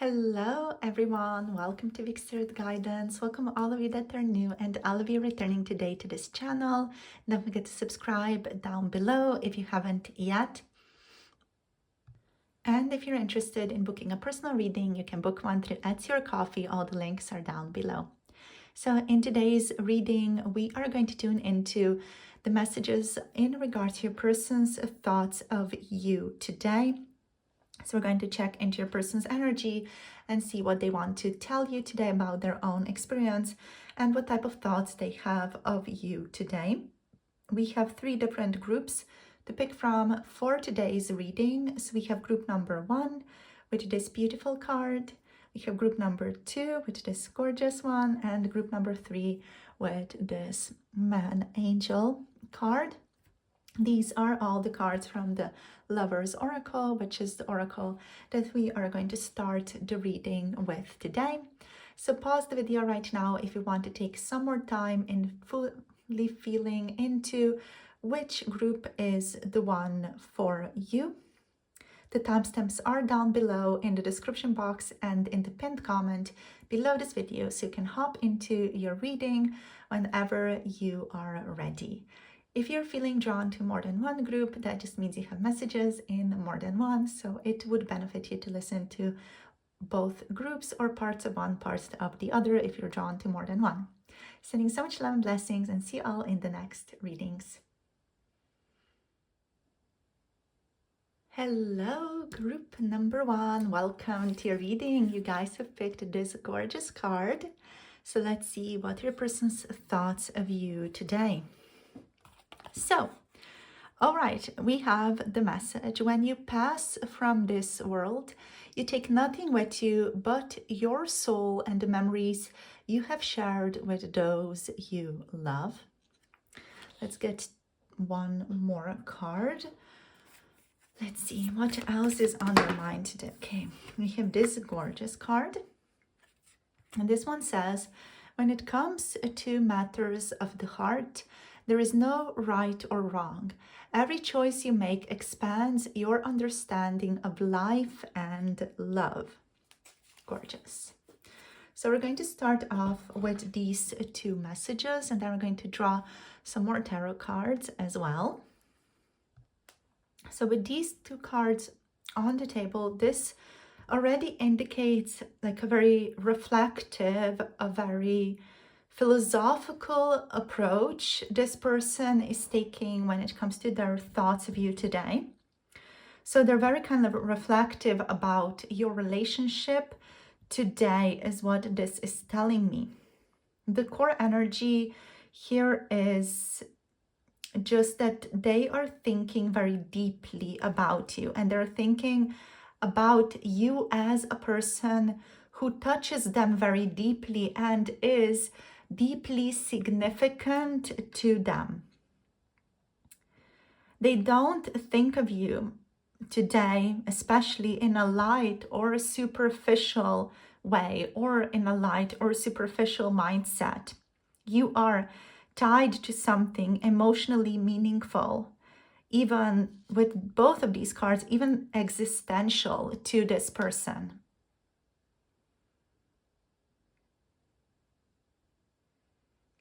Hello everyone, welcome to Victor's Guidance. Welcome all of you that are new and all of you returning today to this channel. Don't forget to subscribe down below if you haven't yet. And if you're interested in booking a personal reading, you can book one through Etsy or Coffee. All the links are down below. So in today's reading, we are going to tune into the messages in regards to your person's thoughts of you today. So we're going to check into your person's energy and see what they want to tell you today about their own experience and what type of thoughts they have of you today. We have 3 different groups to pick from for today's reading. So we have group number 1 with this beautiful card. We have group number 2 with this gorgeous one, and group number 3 with this man angel card. These are all the cards from the Lover's Oracle, which is the oracle that we are going to start the reading with today. So pause the video right now if you want to take some more time in fully feeling into which group is the one for you. The timestamps are down below in the description box and in the pinned comment below this video, so you can hop into your reading whenever you are ready. If you're feeling drawn to more than one group, that just means you have messages in more than one, so it would benefit you to listen to both groups or parts of one, parts of the other if you're drawn to more than one. Sending so much love and blessings, and see you all in the next readings. Hello, group number 1. Welcome to your reading. You guys have picked this gorgeous card. So let's see what your person's thoughts of you today. So, all right, we have the message. When you pass from this world, you take nothing with you but your soul and the memories you have shared with those you love. Let's get one more card. Let's see what else is on your mind today. Okay, we have this gorgeous card. And this one says, when it comes to matters of the heart, there is no right or wrong. Every choice you make expands your understanding of life and love. Gorgeous. So we're going to start off with these 2 messages, and then we're going to draw some more tarot cards as well. So with these 2 cards on the table, this already indicates like a very reflective, a very philosophical approach this person is taking when it comes to their thoughts of you today. So they're very kind of reflective about your relationship today is what this is telling me. The core energy here is just that they are thinking very deeply about you, and they're thinking about you as a person who touches them very deeply and is deeply significant to them. They don't think of you today, especially in a light or a superficial way, or in a light or superficial mindset. You are tied to something emotionally meaningful, even with both of these cards, even existential to this person.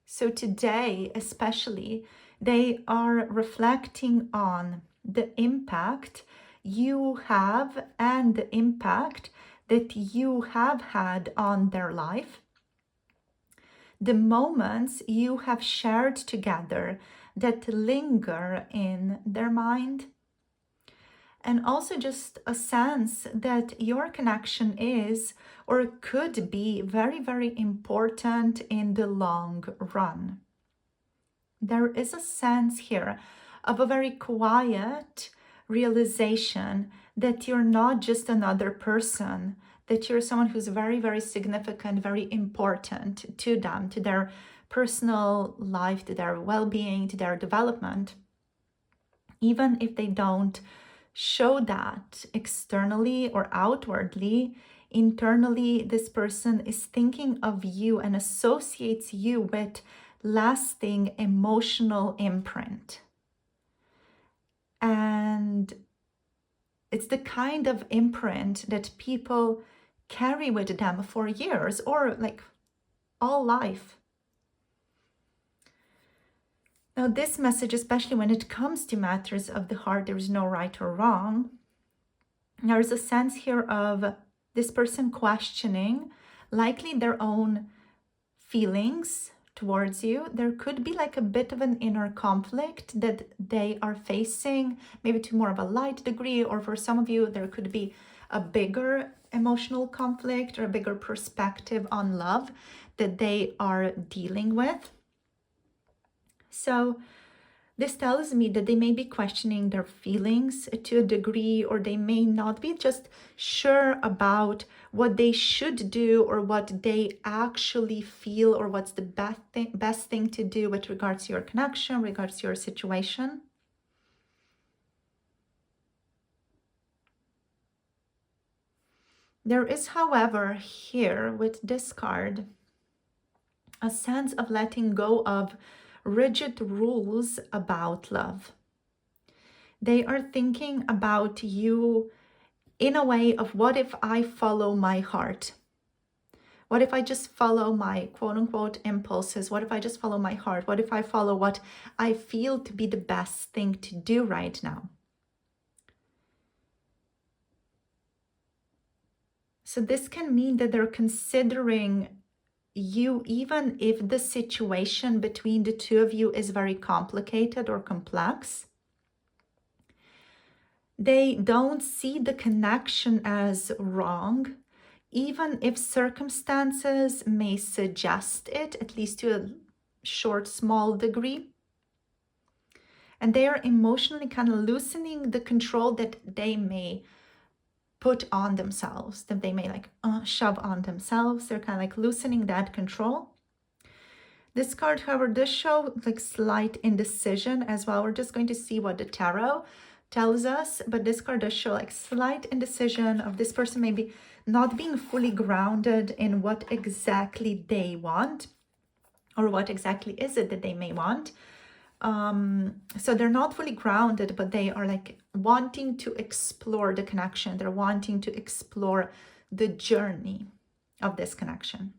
So today, especially, they are reflecting on the impact you have and the impact that you have had on their life. The moments you have shared together that linger in their mind. And also just a sense that your connection is or could be very, very important in the long run. There is a sense here of a very quiet realization that you're not just another person, that you're someone who's very, very significant, very important to them, to their personal life, to their well-being, to their development. Even if they don't show that externally or outwardly, internally, this person is thinking of you and associates you with lasting emotional imprint. And it's the kind of imprint that people carry with them for years or like all life. Now, this message, especially when it comes to matters of the heart, there is no right or wrong. There is a sense here of this person questioning likely their own feelings towards you. There could be like a bit of an inner conflict that they are facing, maybe to more of a light degree, or for some of you, there could be a bigger emotional conflict or a bigger perspective on love that they are dealing with. So this tells me that they may be questioning their feelings to a degree, or they may not be just sure about what they should do or what they actually feel or what's the best thing to do with regards to your connection, regards to your situation. There is, however, here with this card, a sense of letting go of rigid rules about love. They are thinking about you in a way of, what if I follow my heart? What if I just follow my quote unquote impulses? What if I just follow my heart? What if I follow what I feel to be the best thing to do right now? So this can mean that they're considering you, even if the situation between the two of you is very complicated or complex. They don't see the connection as wrong, even if circumstances may suggest it, at least to a short, small degree. And they are emotionally kind of loosening the control that they may put on themselves, that they may like shove on themselves. They're kind of like loosening that control. This card, however, does show like slight indecision as well. We're just going to see what the tarot tells us, but this card does show like slight indecision of this person maybe not being fully grounded in what exactly they want, or what exactly is it that they may want. So they're not fully grounded, but they are like wanting to explore the connection. They're wanting to explore the journey of this connection.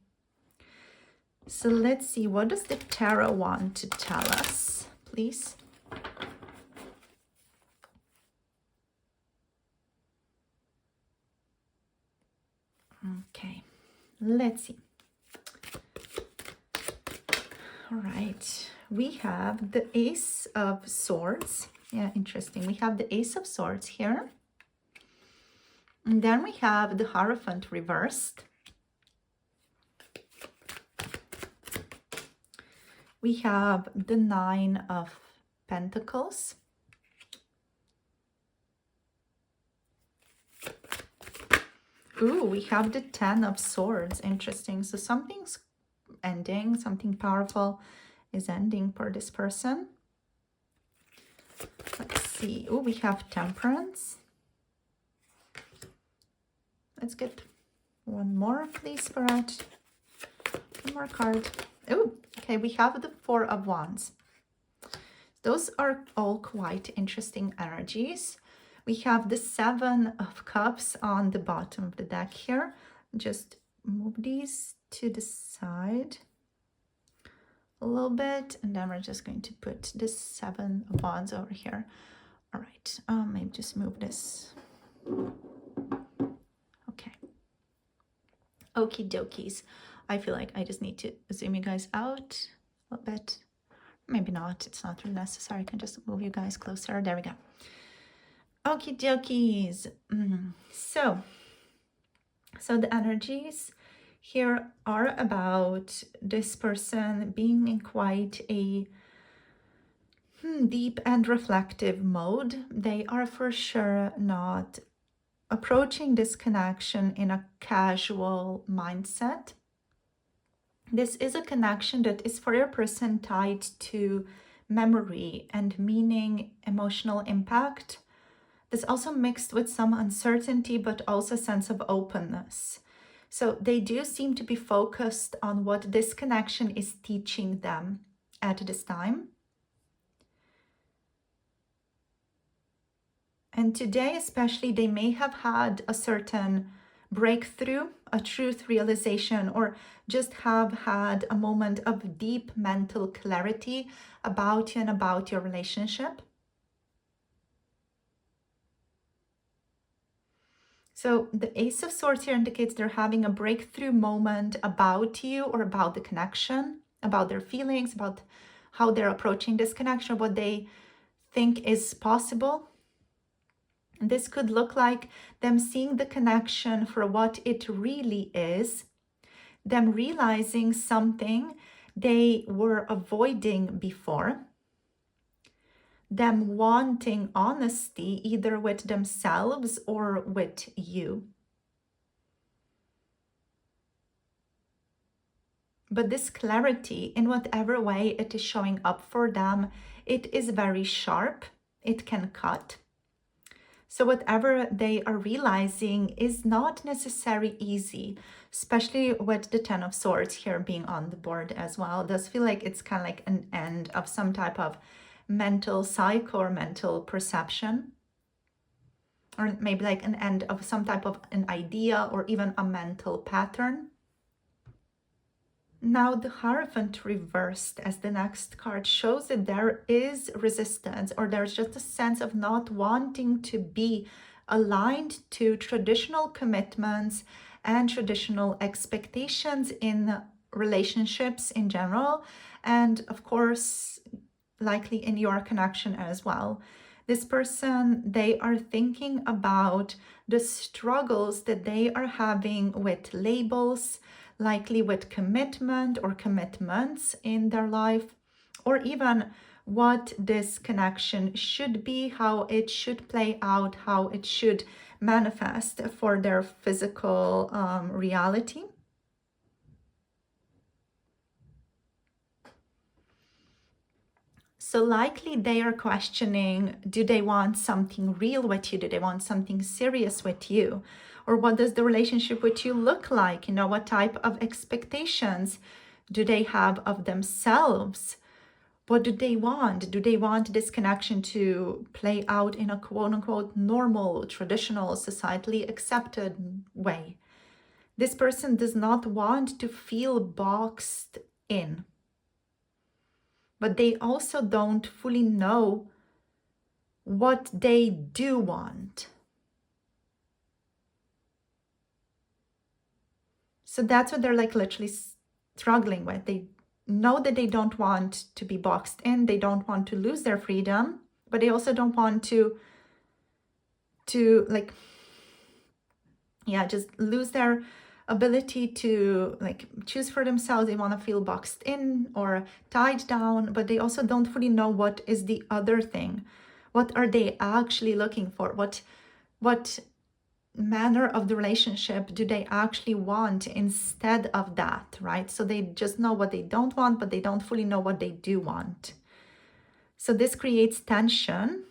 So let's see, what does the tarot want to tell us, please? Okay, let's see. All right, we have the Ace of Swords. Yeah, interesting. We have the Ace of Swords here. And then we have the Hierophant reversed. We have the Nine of Pentacles. Ooh, we have the Ten of Swords. Interesting. So something's ending, something powerful is ending for this person. Let's see. Oh, we have Temperance. Let's get one more, please, Spirit. One more card. Oh, okay. We have the Four of Wands. Those are all quite interesting energies. We have the Seven of Cups on the bottom of the deck here. Just move these to the side a little bit, and then we're just going to put the Seven of Wands over here. All right, maybe just move this. Okay. Okie dokies. I feel like I just need to zoom you guys out a little bit. Maybe not, it's not really necessary. I can just move you guys closer. There we go. Okie dokies. So the energies here are about this person being in quite a deep and reflective mode. They are for sure not approaching this connection in a casual mindset. This is a connection that is for your person tied to memory and meaning, emotional impact. That's also mixed with some uncertainty, but also a sense of openness. So they do seem to be focused on what this connection is teaching them at this time. And today especially, they may have had a certain breakthrough, a truth realization, or just have had a moment of deep mental clarity about you and about your relationship. So the Ace of Swords here indicates they're having a breakthrough moment about you or about the connection, about their feelings, about how they're approaching this connection, what they think is possible. And this could look like them seeing the connection for what it really is, them realizing something they were avoiding before, them wanting honesty either with themselves or with you. But this clarity, in whatever way it is showing up for them, it is very sharp. It can cut. So whatever they are realizing is not necessarily easy, especially with the Ten of Swords here being on the board as well. It does feel like it's kind of like an end of some type of mental cycle or mental perception, or maybe like an end of some type of an idea or even a mental pattern. Now the Hierophant reversed as the next card shows that there is resistance, or there's just a sense of not wanting to be aligned to traditional commitments and traditional expectations in relationships in general, and of course likely in your connection as well. This person, they are thinking about the struggles that they are having with labels, likely with commitment or commitments in their life, or even what this connection should be, how it should play out, how it should manifest for their physical reality. So likely they are questioning, do they want something real with you? Do they want something serious with you? Or what does the relationship with you look like? You know, what type of expectations do they have of themselves? What do they want? Do they want this connection to play out in a quote unquote normal, traditional, societally accepted way? This person does not want to feel boxed in, but they also don't fully know what they do want. So that's what they're like literally struggling with. They know that they don't want to be boxed in. They don't want to lose their freedom, but they also don't want to like, yeah, just lose their ability to like choose for themselves. They want to feel boxed in or tied down, but they also don't fully know what is the other thing. What are they actually looking for? What manner of the relationship do they actually want instead of that, right? So they just know what they don't want, but they don't fully know what they do want. So this creates tension.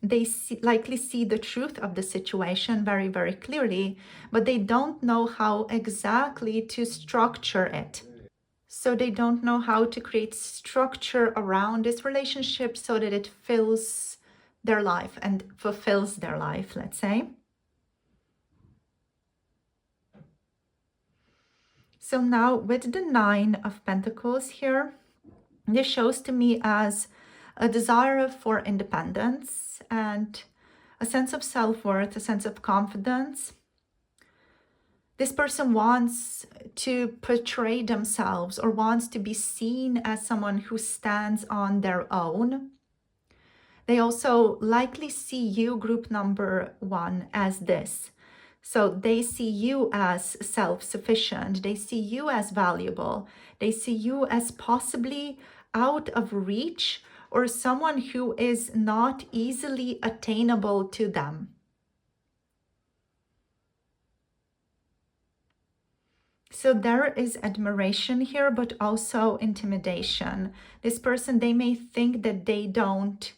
They likely see the truth of the situation very, very clearly, but they don't know how exactly to structure it. So they don't know how to create structure around this relationship so that it fills their life and fulfills their life, let's say. So now with the Nine of Pentacles here, this shows to me as a desire for independence and a sense of self-worth, a sense of confidence. This person wants to portray themselves or wants to be seen as someone who stands on their own. They also likely see you, group number 1, as this. So they see you as self-sufficient. They see you as valuable. They see you as possibly out of reach or someone who is not easily attainable to them. So there is admiration here, but also intimidation. This person, they may think that they don't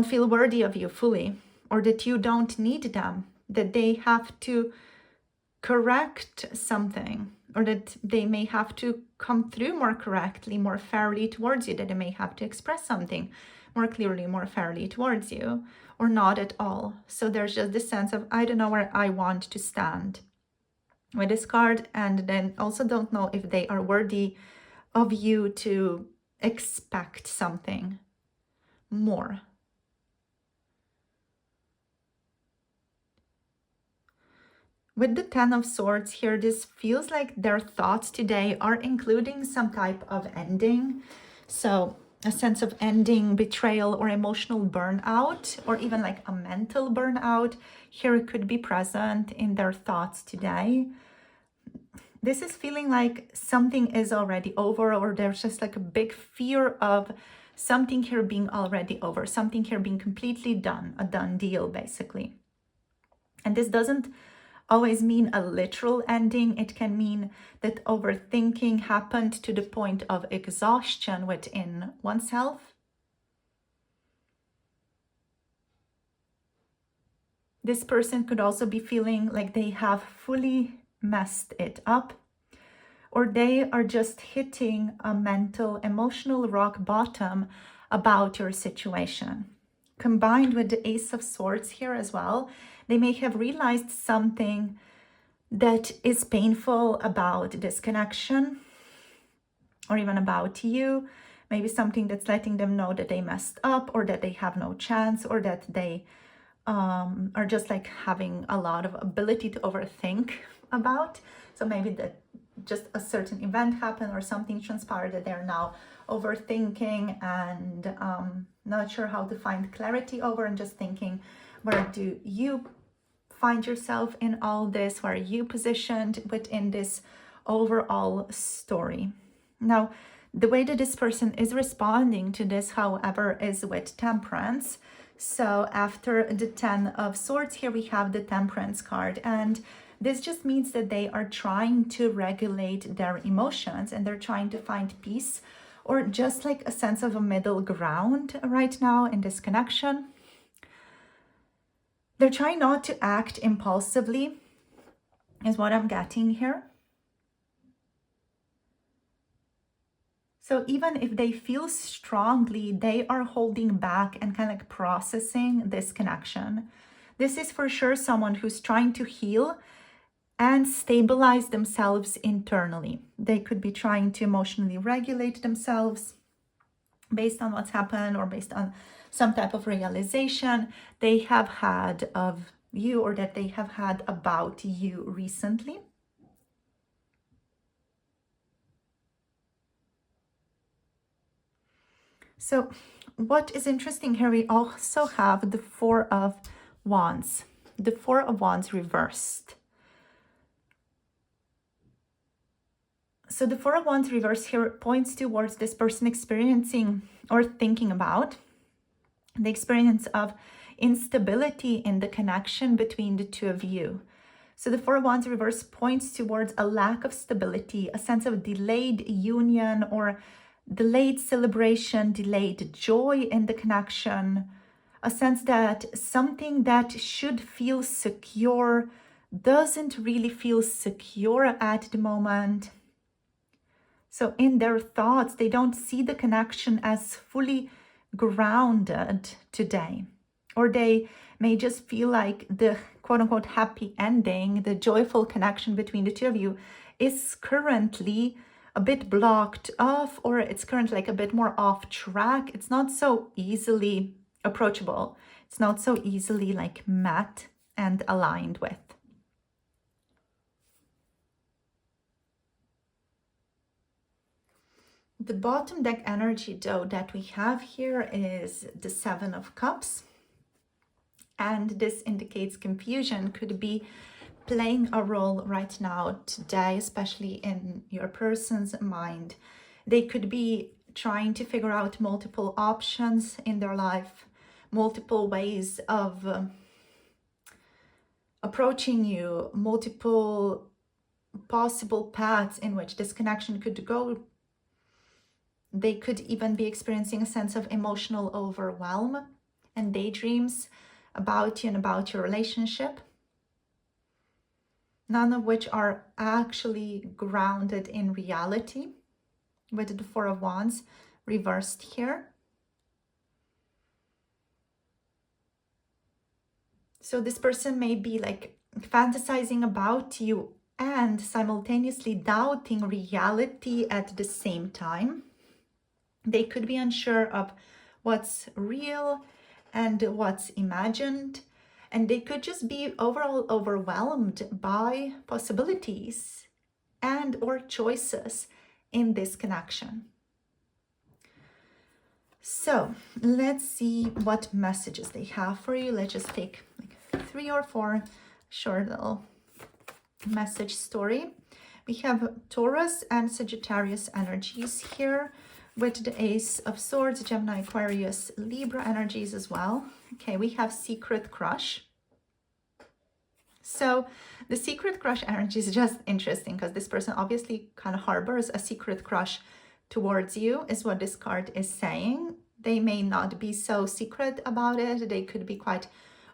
feel worthy of you fully, or that you don't need them, that they have to correct something, or that they may have to come through more correctly, more fairly towards you, that they may have to express something more clearly, more fairly towards you, or not at all. So there's just this sense of, I don't know where I want to stand with this card, and then also don't know if they are worthy of you to expect something more. With the Ten of Swords here, this feels like their thoughts today are including some type of ending. So a sense of ending, betrayal, or emotional burnout, or even like a mental burnout here, it could be present in their thoughts today. This is feeling like something is already over, or there's just like a big fear of something here being already over, something here being completely done, a done deal basically. And this doesn't always mean a literal ending. It can mean that overthinking happened to the point of exhaustion within oneself. This person could also be feeling like they have fully messed it up, or they are just hitting a mental, emotional rock bottom about your situation. Combined with the Ace of Swords here as well, they may have realized something that is painful about this connection, or even about you. Maybe something that's letting them know that they messed up, or that they have no chance, or that they are just like having a lot of ability to overthink about. So maybe that just a certain event happened or something transpired that they're now overthinking and not sure how to find clarity over, and just thinking, where do you find yourself in all this? Where are you positioned within this overall story? Now, the way that this person is responding to this, however, is with Temperance. So after the Ten of Swords here, we have the Temperance card, and this just means that they are trying to regulate their emotions, and they're trying to find peace, or just like a sense of a middle ground right now in this connection. They're trying not to act impulsively, is what I'm getting here. So even if they feel strongly, they are holding back and kind of like processing this connection. This is for sure someone who's trying to heal and stabilize themselves internally. They could be trying to emotionally regulate themselves based on what's happened, or based on some type of realization they have had of you, or that they have had about you recently. So what is interesting here, we also have the Four of Wands. The Four of Wands reversed. So the Four of Wands reversed here points towards this person experiencing or thinking about the experience of instability in the connection between the two of you. So the Four of Wands reverse points towards a lack of stability, a sense of delayed union, or delayed celebration, delayed joy in the connection, a sense that something that should feel secure doesn't really feel secure at the moment. So in their thoughts, they don't see the connection as fully grounded today, or they may just feel like the quote-unquote happy ending, the joyful connection between the two of you, is currently a bit blocked off, or it's currently like a bit more off track. It's not so easily approachable. It's not so easily like met and aligned with. The bottom deck energy, though, that we have here is the Seven of Cups. And this indicates confusion could be playing a role right now today, especially in your person's mind. They could be trying to figure out multiple options in their life, multiple ways of approaching you, multiple possible paths in which this connection could go. They could even be experiencing a sense of emotional overwhelm and daydreams about you and about your relationship, none of which are actually grounded in reality, with the Four of Wands reversed here. So this person may be like fantasizing about you and simultaneously doubting reality at the same time. They could be unsure of what's real and what's imagined, and they could just be overall overwhelmed by possibilities and or choices in this connection. So let's see what messages they have for you. Let's just take like 3 or 4 short little message story. We have Taurus and Sagittarius energies here, with the Ace of Swords, Gemini, Aquarius, Libra energies as well. Okay, we have secret crush. So the secret crush energy is just interesting because this person obviously kind of harbors a secret crush towards you, is what this card is saying. They may not be so secret about it. They could be quite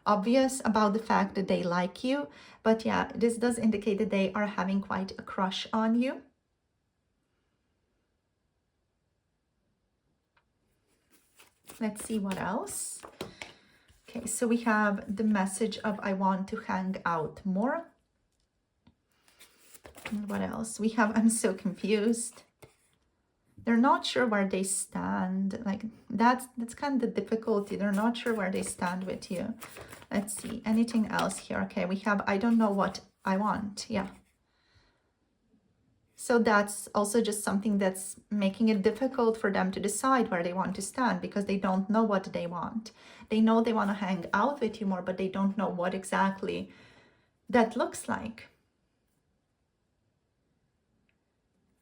obvious about the fact that they like you. But yeah, this does indicate that they are having quite a crush on you. Let's see what else. Okay, so we have the message of I want to hang out more. And what else? We have I'm so confused. They're not sure where they stand. Like that's kind of the difficulty. They're not sure where they stand with you. Let's see. Anything else here? Okay, we have I don't know what I want. Yeah. So that's also just something that's making it difficult for them to decide where they want to stand, because they don't know what they want. They know they want to hang out with you more, but they don't know what exactly that looks like.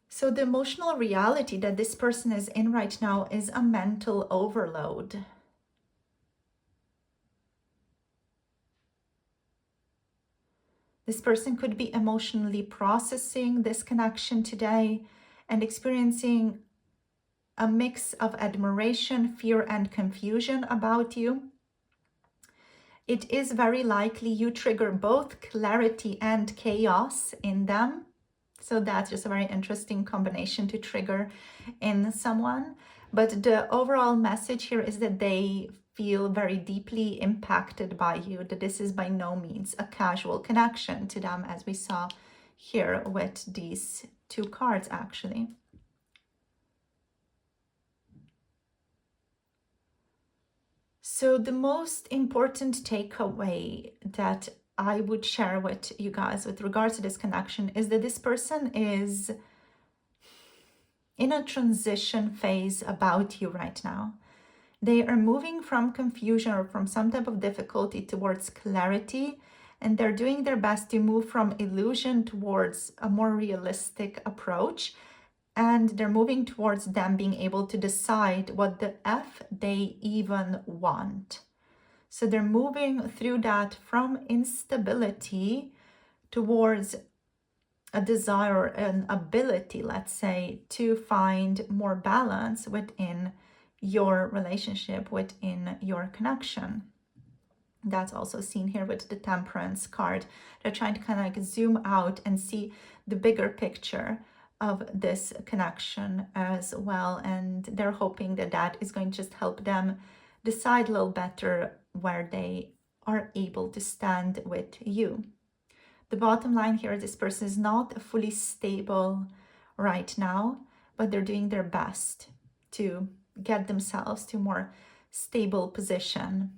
So the emotional reality that this person is in right now is a mental overload. This person could be emotionally processing this connection today and experiencing a mix of admiration, fear, and confusion about you. It is very likely you trigger both clarity and chaos in them. So that's just a very interesting combination to trigger in someone. But the overall message here is that they feel very deeply impacted by you, that this is by no means a casual connection to them, as we saw here with these 2 cards actually. So the most important takeaway that I would share with you guys with regards to this connection is that this person is in a transition phase about you right now. They are moving from confusion or from some type of difficulty towards clarity, and they're doing their best to move from illusion towards a more realistic approach. And they're moving towards them being able to decide what the F they even want. So they're moving through that from instability towards a desire, an ability, let's say, to find more balance within your relationship, within your connection. That's also seen here with the Temperance card. They're trying to kind of like zoom out and see the bigger picture of this connection as well. And they're hoping that that is going to just help them decide a little better where they are able to stand with you. The bottom line here, this person is not fully stable right now, but they're doing their best to get themselves to a more stable position.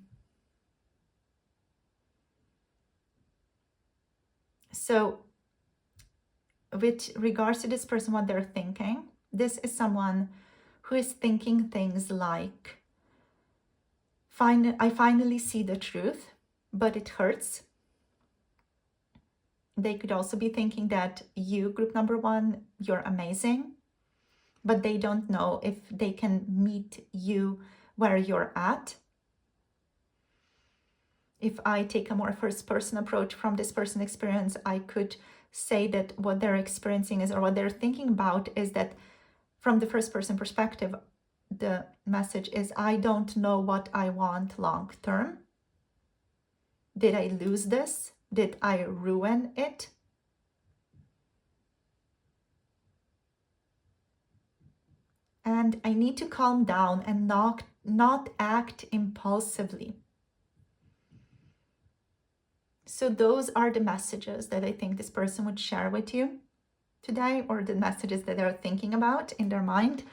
So with regards to this person, what they're thinking, this is someone who is thinking things like, I finally see the truth, but it hurts. They could also be thinking that you, group number 1, you're amazing, but they don't know if they can meet you where you're at. If I take a more first-person approach from this person's experience, I could say that what they're experiencing is, or what they're thinking about is that from the first-person perspective, the message is, I don't know what I want long-term. Did I lose this? Did I ruin it? And I need to calm down and not act impulsively. So those are the messages that I think this person would share with you today, or the messages that they're thinking about in their mind.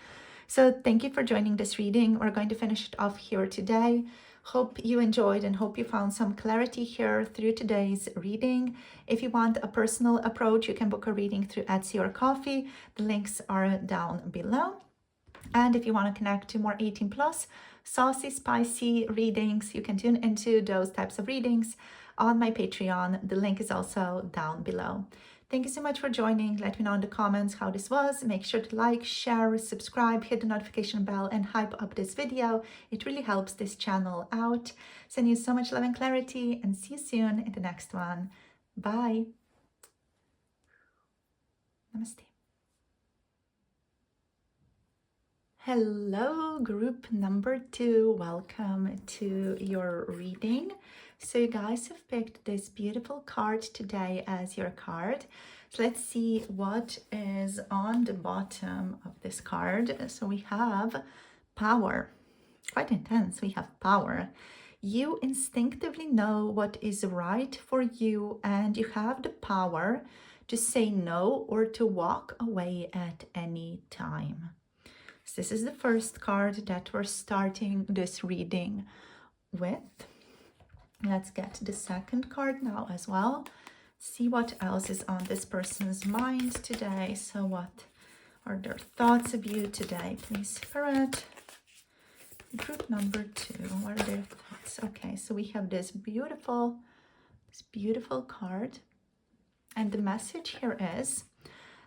So thank you for joining this reading. We're going to finish it off here today. Hope you enjoyed and hope you found some clarity here through today's reading. If you want a personal approach, you can book a reading through Etsy or Coffee. The links are down below. And if you want to connect to more 18 plus saucy, spicy readings, you can tune into those types of readings on my Patreon. The link is also down below. Thank you so much for joining. Let me know in the comments how this was. Make sure to like, share, subscribe, hit the notification bell, and hype up this video. It really helps this channel out. Send you so much love and clarity, and see you soon in the next one. Bye. Namaste. Hello, group number 2. Welcome to your reading. So you guys have picked this beautiful card today as your card. So let's see what is on the bottom of this card. So we have power. Quite intense. We have power. You instinctively know what is right for you, and you have the power to say no or to walk away at any time. So this is the first card that we're starting this reading with. Let's get the second card now as well. See what else is on this person's mind today. So what are their thoughts of you today? Please, Spirit. Group number 2. What are their thoughts? Okay, so we have this beautiful card. And the message here is,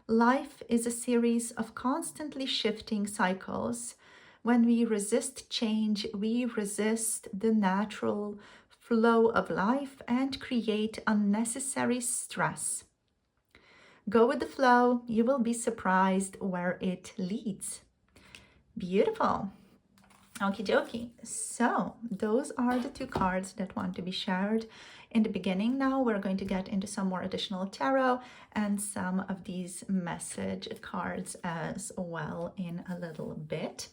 life is a series of constantly shifting cycles. When we resist change, we resist the natural flow of life and create unnecessary stress. Go with the flow. You will be surprised where it leads. Beautiful. Okie dokie. So those are the 2 cards that want to be shared in the beginning. Now we're going to get into some more additional tarot and some of these message cards as well in a little bit.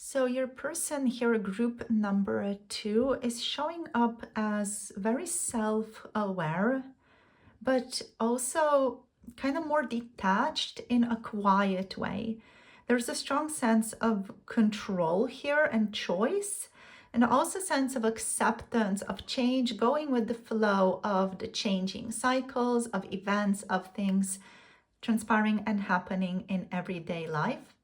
So your person here, group number 2, is showing up as very self-aware, but also kind of more detached in a quiet way. There's a strong sense of control here and choice, and also a sense of acceptance of change, going with the flow of the changing cycles of events, of things transpiring and happening in everyday life.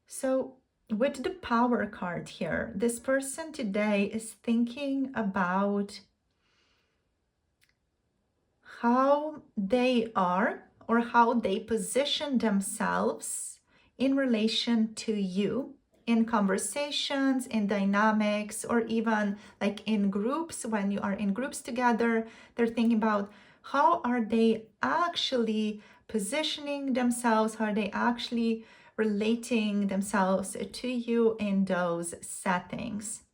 So with the power card here, this person today is thinking about how they are or how they position themselves in relation to you in conversations, in dynamics, or even like in groups. When you are in groups together, they're thinking about how are they actually positioning themselves, how are they actually relating themselves to you in those settings.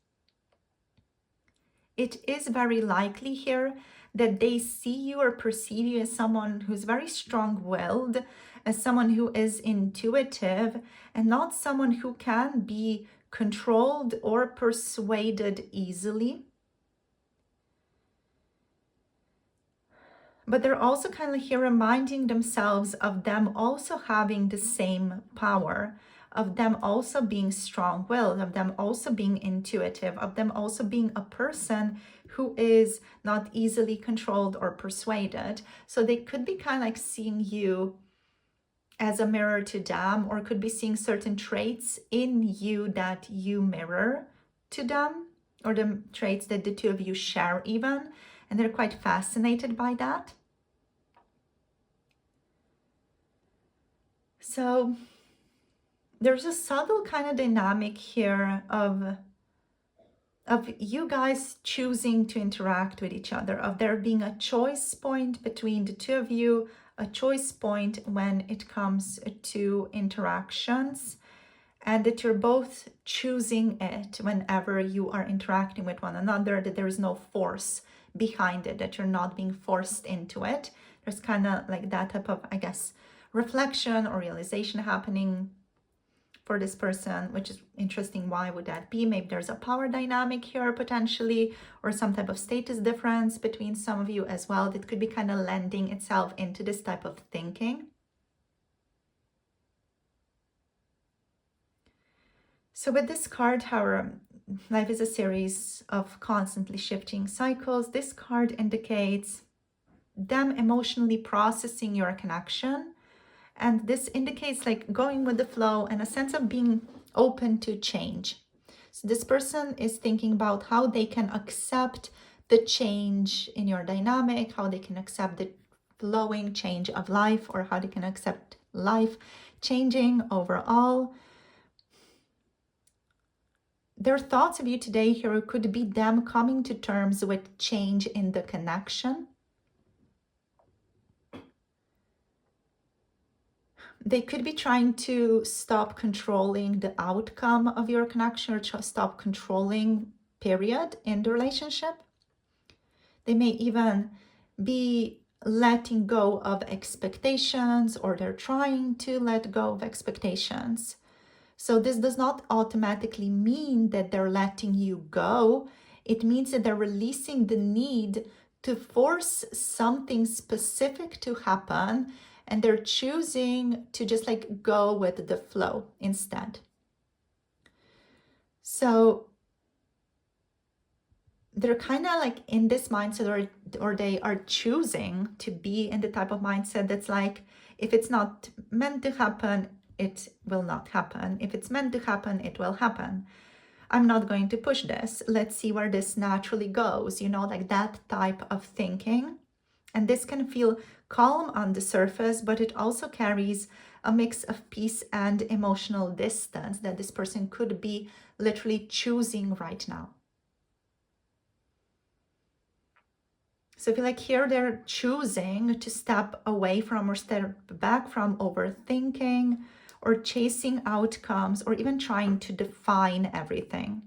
It is very likely here that they see you or perceive you as someone who's very strong-willed, as someone who is intuitive, and not someone who can be controlled or persuaded easily. But they're also kind of here reminding themselves of them also having the same power, of them also being strong-willed, of them also being intuitive, of them also being a person who is not easily controlled or persuaded. So they could be kind of like seeing you as a mirror to them, or could be seeing certain traits in you that you mirror to them, or the traits that the 2 of you share even. And they're quite fascinated by that. So there's a subtle kind of dynamic here of you guys choosing to interact with each other, of there being a choice point between the 2 of you, a choice point when it comes to interactions, and that you're both choosing it whenever you are interacting with one another, that there is no force behind it, that you're not being forced into it. There's kind of like that type of, I guess, reflection or realization happening for this person, which is interesting. Why would that be? Maybe there's a power dynamic here potentially, or some type of status difference between some of you as well that could be kind of lending itself into this type of thinking. So with this card, however, life is a series of constantly shifting cycles. This card indicates them emotionally processing your connection. And this indicates like going with the flow and a sense of being open to change. So this person is thinking about how they can accept the change in your dynamic, how they can accept the flowing change of life, or how they can accept life changing overall. Their thoughts of you today here could be them coming to terms with change in the connection. They could be trying to stop controlling the outcome of your connection, or stop controlling, period, in the relationship. They may even be letting go of expectations, or they're trying to let go of expectations. So this does not automatically mean that they're letting you go. It means that they're releasing the need to force something specific to happen, and they're choosing to just like go with the flow instead. So they're kind of like in this mindset, or they are choosing to be in the type of mindset that's like, if it's not meant to happen, it will not happen. If it's meant to happen, it will happen. I'm not going to push this. Let's see where this naturally goes, you know, like that type of thinking. And this can feel calm on the surface, but it also carries a mix of peace and emotional distance that this person could be literally choosing right now. So I feel like here they're choosing to step away from or step back from overthinking or chasing outcomes, or even trying to define everything.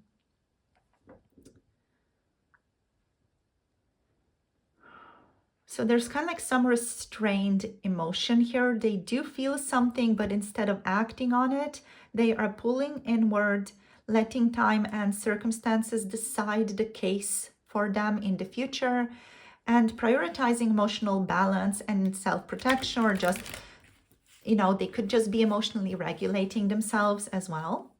So there's kind of like some restrained emotion here. They do feel something, but instead of acting on it, they are pulling inward, letting time and circumstances decide the case for them in the future, and prioritizing emotional balance and self-protection, or just, you know, they could just be emotionally regulating themselves as well.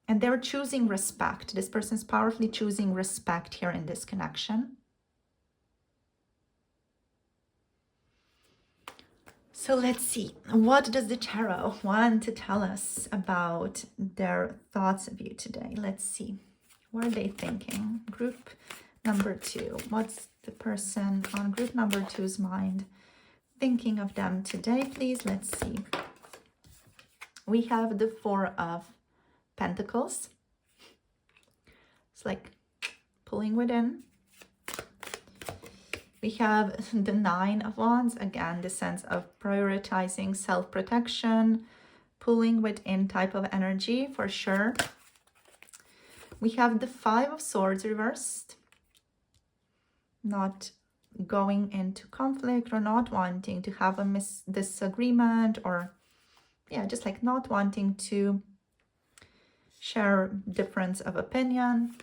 And they're choosing respect. This person's powerfully choosing respect here in this connection. So let's see. What does the tarot want to tell us about their thoughts of you today? Let's see. What are they thinking? Group number 2. What's the person on group number 2's mind thinking of them today, please? Let's see. We have the 4 of Pentacles. It's like pulling within. We have the 9 of Wands. Again, the sense of prioritizing self-protection, pulling within type of energy for sure. We have the 5 of Swords reversed. Not going into conflict, or not wanting to have a disagreement, or yeah, just like not wanting to share difference of opinion.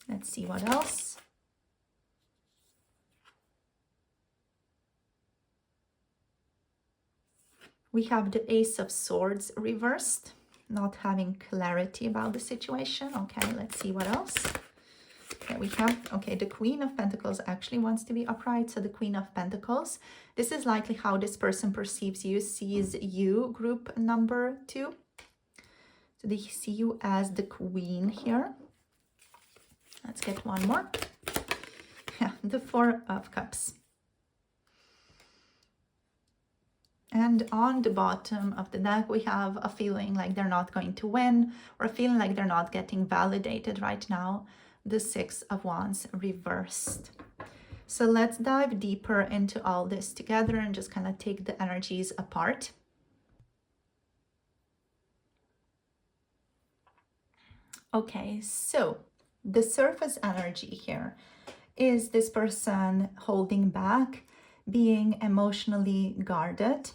Let's see what else. We have the Ace of Swords reversed, not having clarity about the situation. Okay, let's see what else. Okay, we have, okay, the Queen of Pentacles actually wants to be upright. So the Queen of Pentacles, this is likely how this person perceives you, sees you, group number 2. So they see you as the Queen here. Let's get one more. Yeah, the 4 of Cups. And on the bottom of the deck, we have a feeling like they're not going to win, or a feeling like they're not getting validated right now. The 6 of Wands reversed. So let's dive deeper into all this together and just kind of take the energies apart. Okay, so the surface energy here is this person holding back. being emotionally guarded.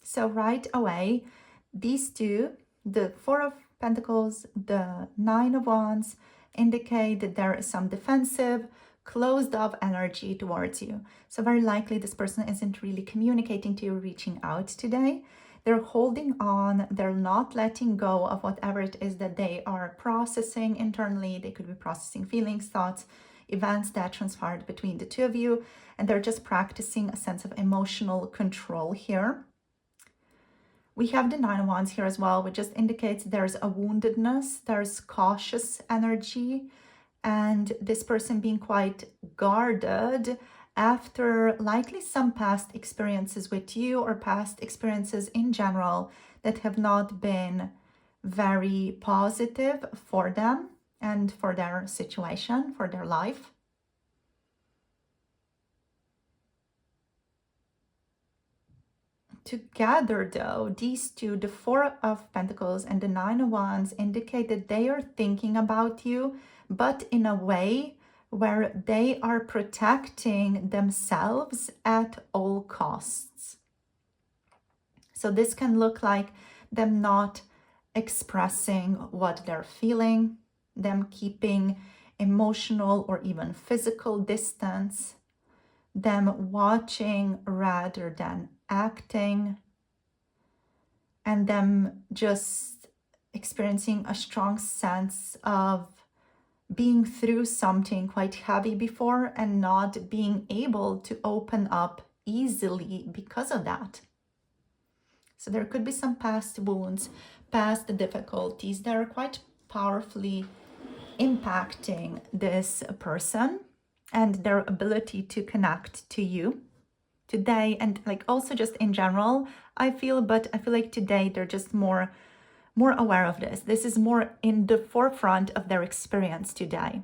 So right away, these two, the Four of Pentacles, the Nine of Wands, indicate that there is some defensive, closed off energy towards you. So very likely this person isn't really communicating to you, reaching out today. They're holding on, they're not letting go of whatever it is that they are processing internally. They could be processing feelings, thoughts, events that transpired between the two of you, and they're just practicing a sense of emotional control here. We have the Nine of Wands here as well, which just indicates there's a woundedness, there's cautious energy, and this person being quite guarded after likely some past experiences with you or past experiences in general that have not been very positive for them and for their situation, for their life. Together though, these two, the Four of Pentacles and the Nine of Wands, indicate that they are thinking about you, but in a way where they are protecting themselves at all costs. So this can look like them not expressing what they're feeling, them keeping emotional or even physical distance, them watching rather than acting, and them just experiencing a strong sense of being through something quite heavy before and not being able to open up easily because of that. So there could be some past wounds, past difficulties that are quite powerfully impacting this person and their ability to connect to you today, and like also just in general, I feel like today they're just more aware of this. This is more in the forefront of their experience today.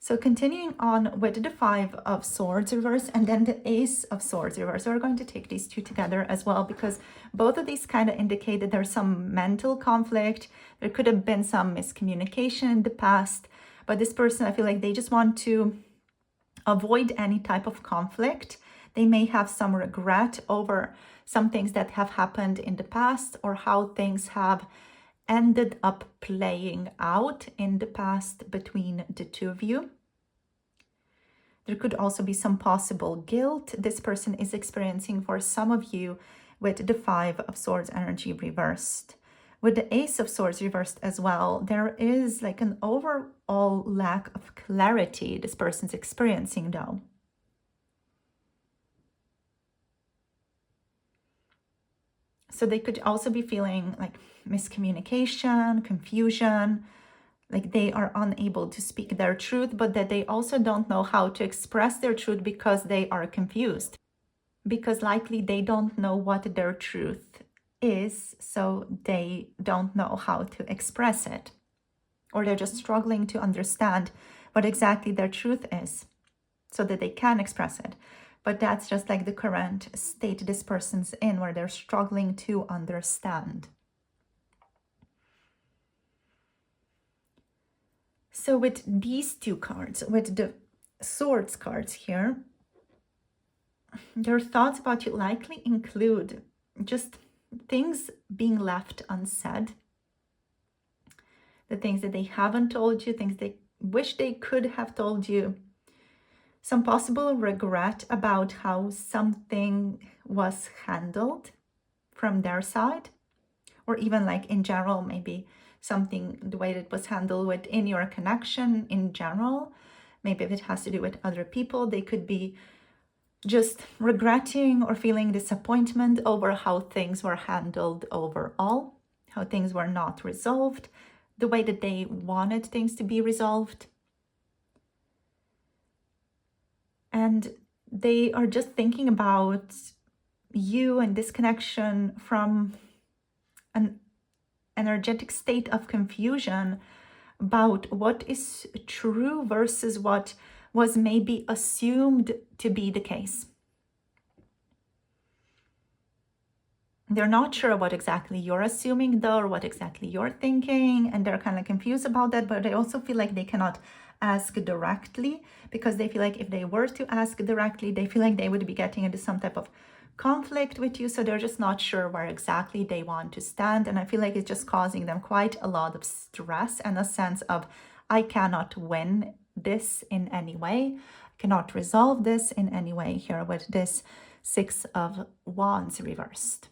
So continuing on with the Five of Swords reverse and then the Ace of Swords reverse. We're going to take these two together as well, because both of these kind of indicate that there's some mental conflict. There could have been some miscommunication in the past, but this person, I feel like they just want to avoid any type of conflict. They may have some regret over some things that have happened in the past or how things have ended up playing out in the past between the two of you. There could also be some possible guilt this person is experiencing for some of you with the Five of Swords energy reversed. With the Ace of Swords reversed as well, there is like an overall lack of clarity this person's experiencing though. So they could also be feeling like miscommunication, confusion, like they are unable to speak their truth, but that they also don't know how to express their truth because they are confused. Because likely they don't know what their truth is, so they don't know how to express it. Or they're just struggling to understand what exactly their truth is so that they can express it. But that's just like the current state this person's in, where they're struggling to understand. So with these two cards, with the Swords cards here, their thoughts about you likely include just things being left unsaid, the things that they haven't told you, things they wish they could have told you, some possible regret about how something was handled from their side, or even like in general, maybe something, the way that was handled within your connection in general. Maybe if it has to do with other people, they could be just regretting or feeling disappointment over how things were handled overall, how things were not resolved the way that they wanted things to be resolved. And they are just thinking about you and this connection from an energetic state of confusion about what is true versus what was maybe assumed to be the case. They're not sure what exactly you're assuming though, or what exactly you're thinking, and they're kind of confused about that, but they also feel like they cannot ask directly, because they feel like if they were to ask directly, they feel like they would be getting into some type of conflict with you. So they're just not sure where exactly they want to stand. And I feel like it's just causing them quite a lot of stress and a sense of, I cannot win this in any way. I cannot resolve this in any way here with this Six of Wands reversed.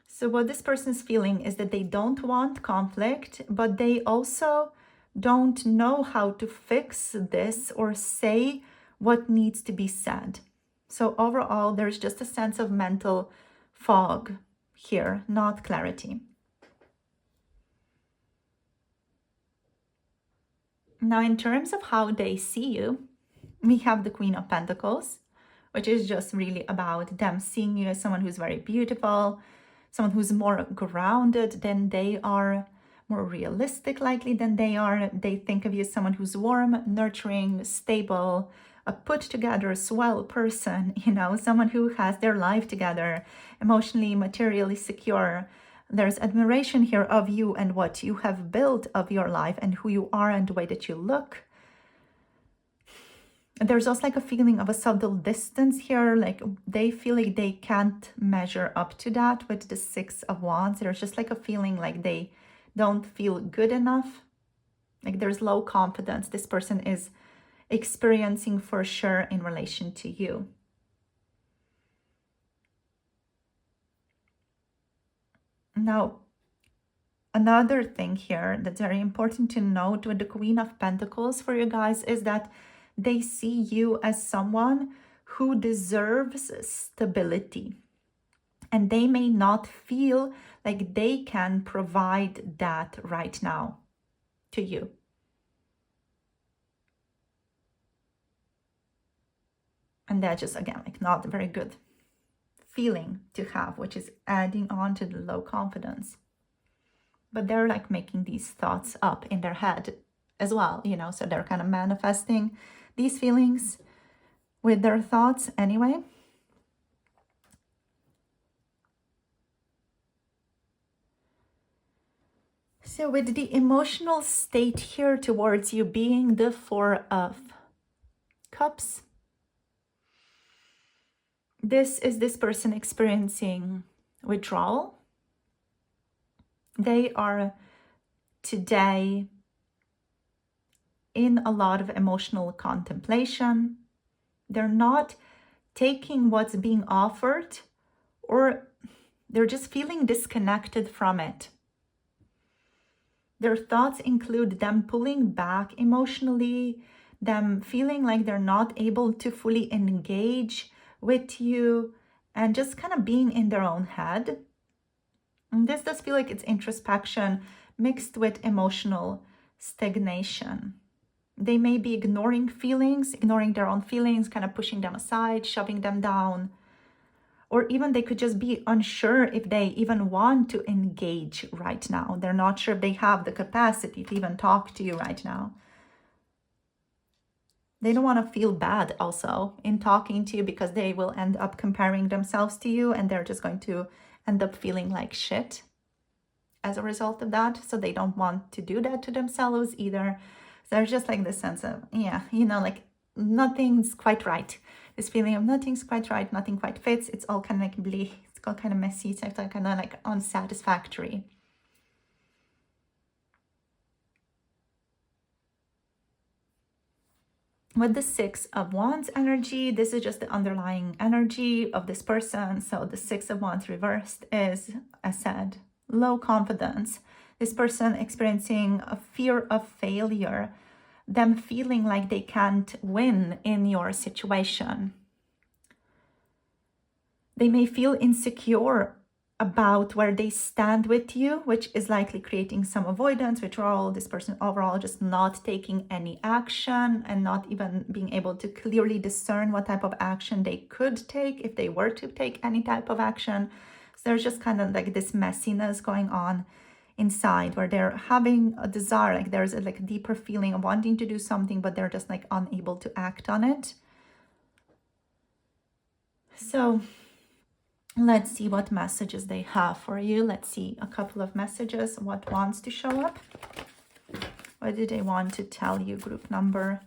So what this person's feeling is that they don't want conflict, but they also don't know how to fix this or say what needs to be said. So overall, there's just a sense of mental fog here, not clarity. Now, in terms of how they see you, we have the Queen of Pentacles, which is just really about them seeing you as someone who's very beautiful, someone who's more grounded than they are, more realistic likely than they are. They think of you as someone who's warm, nurturing, stable, a put together, swell person, you know, someone who has their life together, emotionally, materially secure. There's admiration here of you and what you have built of your life and who you are and the way that you look. There's also like a feeling of a subtle distance here, like they feel like they can't measure up to that with the Six of Wands. There's just like a feeling like they don't feel good enough. Like there's low confidence this person is experiencing for sure in relation to you. Now, another thing here that's very important to note with the Queen of Pentacles for you guys is that they see you as someone who deserves stability. And they may not feel like they can provide that right now to you. And that's just, again, like not a very good feeling to have, which is adding on to the low confidence. But they're like making these thoughts up in their head as well, you know, so they're kind of manifesting these feelings with their thoughts anyway. So with the emotional state here towards you being the Four of Cups, this is this person experiencing withdrawal. They are today in a lot of emotional contemplation. They're not taking what's being offered, or they're just feeling disconnected from it. Their thoughts include them pulling back emotionally, them feeling like they're not able to fully engage with you, and just kind of being in their own head. And this does feel like it's introspection mixed with emotional stagnation. They may be ignoring feelings, ignoring their own feelings, kind of pushing them aside, shoving them down. Or even they could just be unsure if they even want to engage right now. They're not sure if they have the capacity to even talk to you right now. They don't want to feel bad also in talking to you, because they will end up comparing themselves to you and they're just going to end up feeling like shit as a result of that. So they don't want to do that to themselves either. So there's just like this sense of, yeah, you know, like nothing's quite right. This feeling of nothing's quite right, nothing quite fits. It's all kind of like bleak. It's all kind of messy. It's kind of like unsatisfactory. With the Six of Wands energy, this is just the underlying energy of this person. So the Six of Wands reversed is, as said, low confidence. This person experiencing a fear of failure, them feeling like they can't win in your situation. They may feel insecure about where they stand with you, which is likely creating some avoidance, withdrawal. This person overall just not taking any action and not even being able to clearly discern what type of action they could take if they were to take any type of action. So there's just kind of like this messiness going on inside, where they're having a desire, like there's a deeper feeling of wanting to do something, but they're just like unable to act on it. So Let's see what messages they have for you. Let's see a couple of messages. What wants to show up? What do they want to tell you? Group number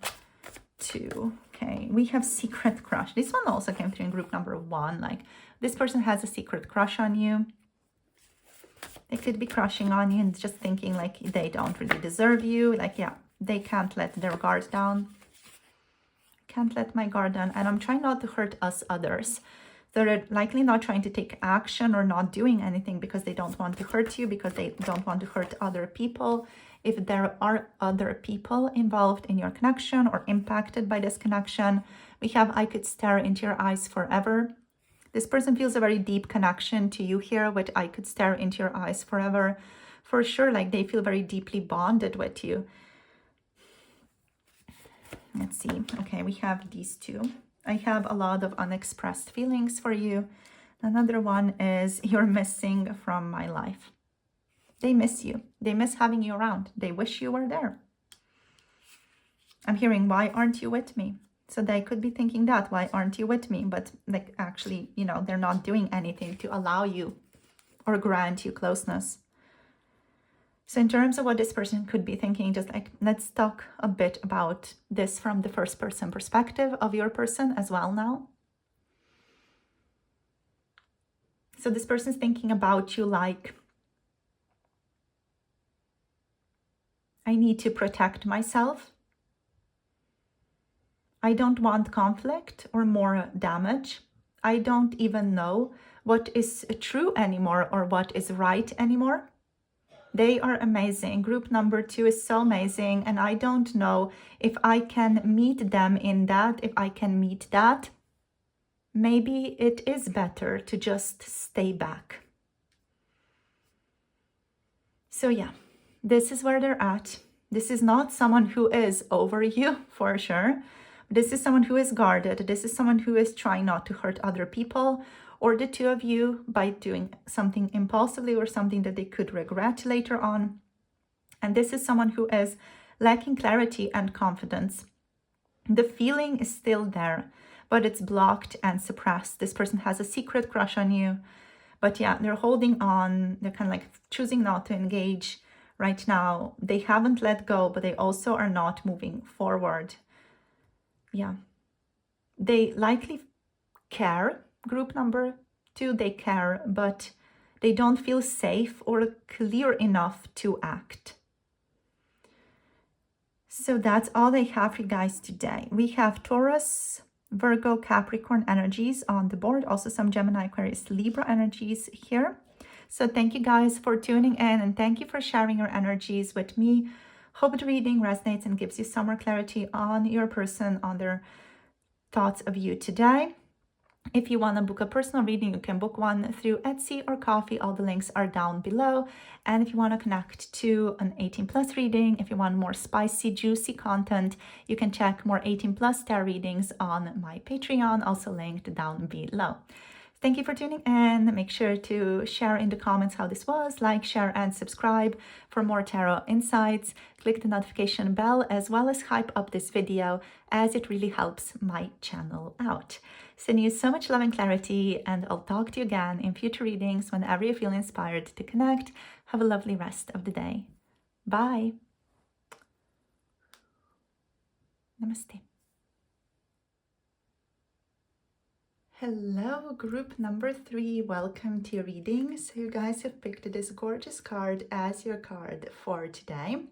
2. Okay, we have secret crush. This one also came through in group number 1. Like, this person has a secret crush on you. They could be crushing on you and just thinking like they don't really deserve you. Like, yeah, they can't let their guard down. Can't let my guard down. And I'm trying not to hurt us others. They're likely not trying to take action or not doing anything because they don't want to hurt you, because they don't want to hurt other people. If there are other people involved in your connection or impacted by this connection, we have I could stare into your eyes forever. This person feels a very deep connection to you here with I could stare into your eyes forever. For sure, like they feel very deeply bonded with you. Let's see. Okay, we have these two. I have a lot of unexpressed feelings for you. Another one is you're missing from my life. They miss you. They miss having you around. They wish you were there. I'm hearing, why aren't you with me? So they could be thinking that, why aren't you with me? But like actually, you know, they're not doing anything to allow you or grant you closeness. So in terms of what this person could be thinking, just like, let's talk a bit about this from the first person perspective of your person as well now. So this person's thinking about you like, I need to protect myself. I don't want conflict or more damage. I don't even know what is true anymore or what is right anymore. They are amazing. Group number 2 is so amazing. And I don't know if I can meet them in that, if I can meet that. Maybe it is better to just stay back. So yeah, this is where they're at. This is not someone who is over you, for sure. This is someone who is guarded. This is someone who is trying not to hurt other people or the two of you by doing something impulsively or something that they could regret later on. And this is someone who is lacking clarity and confidence. The feeling is still there, but it's blocked and suppressed. This person has a secret crush on you. But yeah, they're holding on. They're kind of like choosing not to engage right now. They haven't let go, but they also are not moving forward. Yeah, they likely care. Group number 2, they care, but they don't feel safe or clear enough to act. So that's all I have for you guys today. We have Taurus, Virgo, Capricorn energies on the board. Also some Gemini, Aquarius, Libra energies here. So thank you guys for tuning in and thank you for sharing your energies with me. Hope the reading resonates and gives you some more clarity on your person, on their thoughts of you today. If you want to book a personal reading, you can book one through Etsy or Coffee. All the links are down below. And if you want to connect to an 18+ reading, if you want more spicy, juicy content, you can check more 18+ tarot readings on my Patreon, also linked down below. Thank you for tuning in. Make sure to share in the comments how this was, like, share, and subscribe for more tarot insights. Click the notification bell as well as hype up this video as it really helps my channel out. Sending you so much love and clarity, and I'll talk to you again in future readings whenever you feel inspired to connect. Have a lovely rest of the day. Bye. Namaste. Hello, group number 3. Welcome to your reading. So you guys have picked this gorgeous card as your card for today.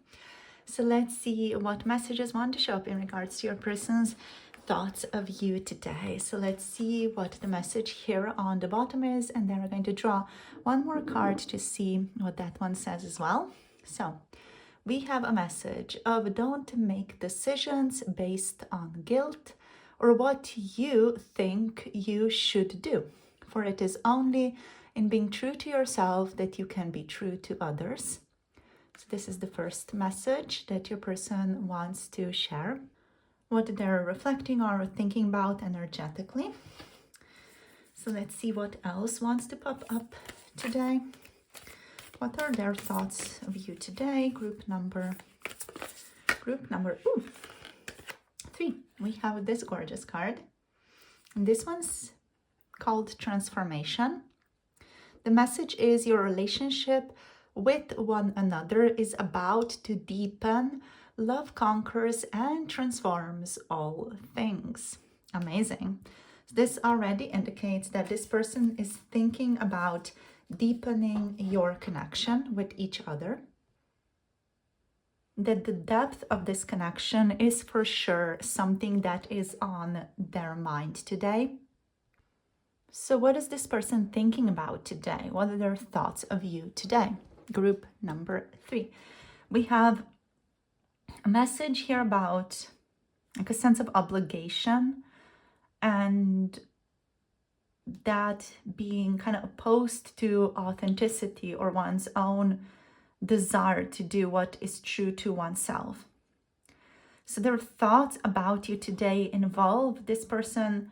So let's see what messages want to show up in regards to your person's thoughts of you today. So let's see what the message here on the bottom is, and then we're going to draw one more card to see what that one says as well. So we have a message of don't make decisions based on guilt or what you think you should do, for it is only in being true to yourself that you can be true to others. So this is the first message that your person wants to share, what they're reflecting or thinking about energetically. So let's see what else wants to pop up today. What are their thoughts of you today? Group number 3. We have this gorgeous card. And this one's called transformation. The message is your relationship with one another is about to deepen. Love conquers and transforms all things. Amazing. This already indicates that this person is thinking about deepening your connection with each other. That the depth of this connection is for sure something that is on their mind today. So what is this person thinking about today? What are their thoughts of you today? Group number 3. We have a message here about like a sense of obligation, and that being kind of opposed to authenticity or one's own desire to do what is true to oneself. So their thoughts about you today involve this person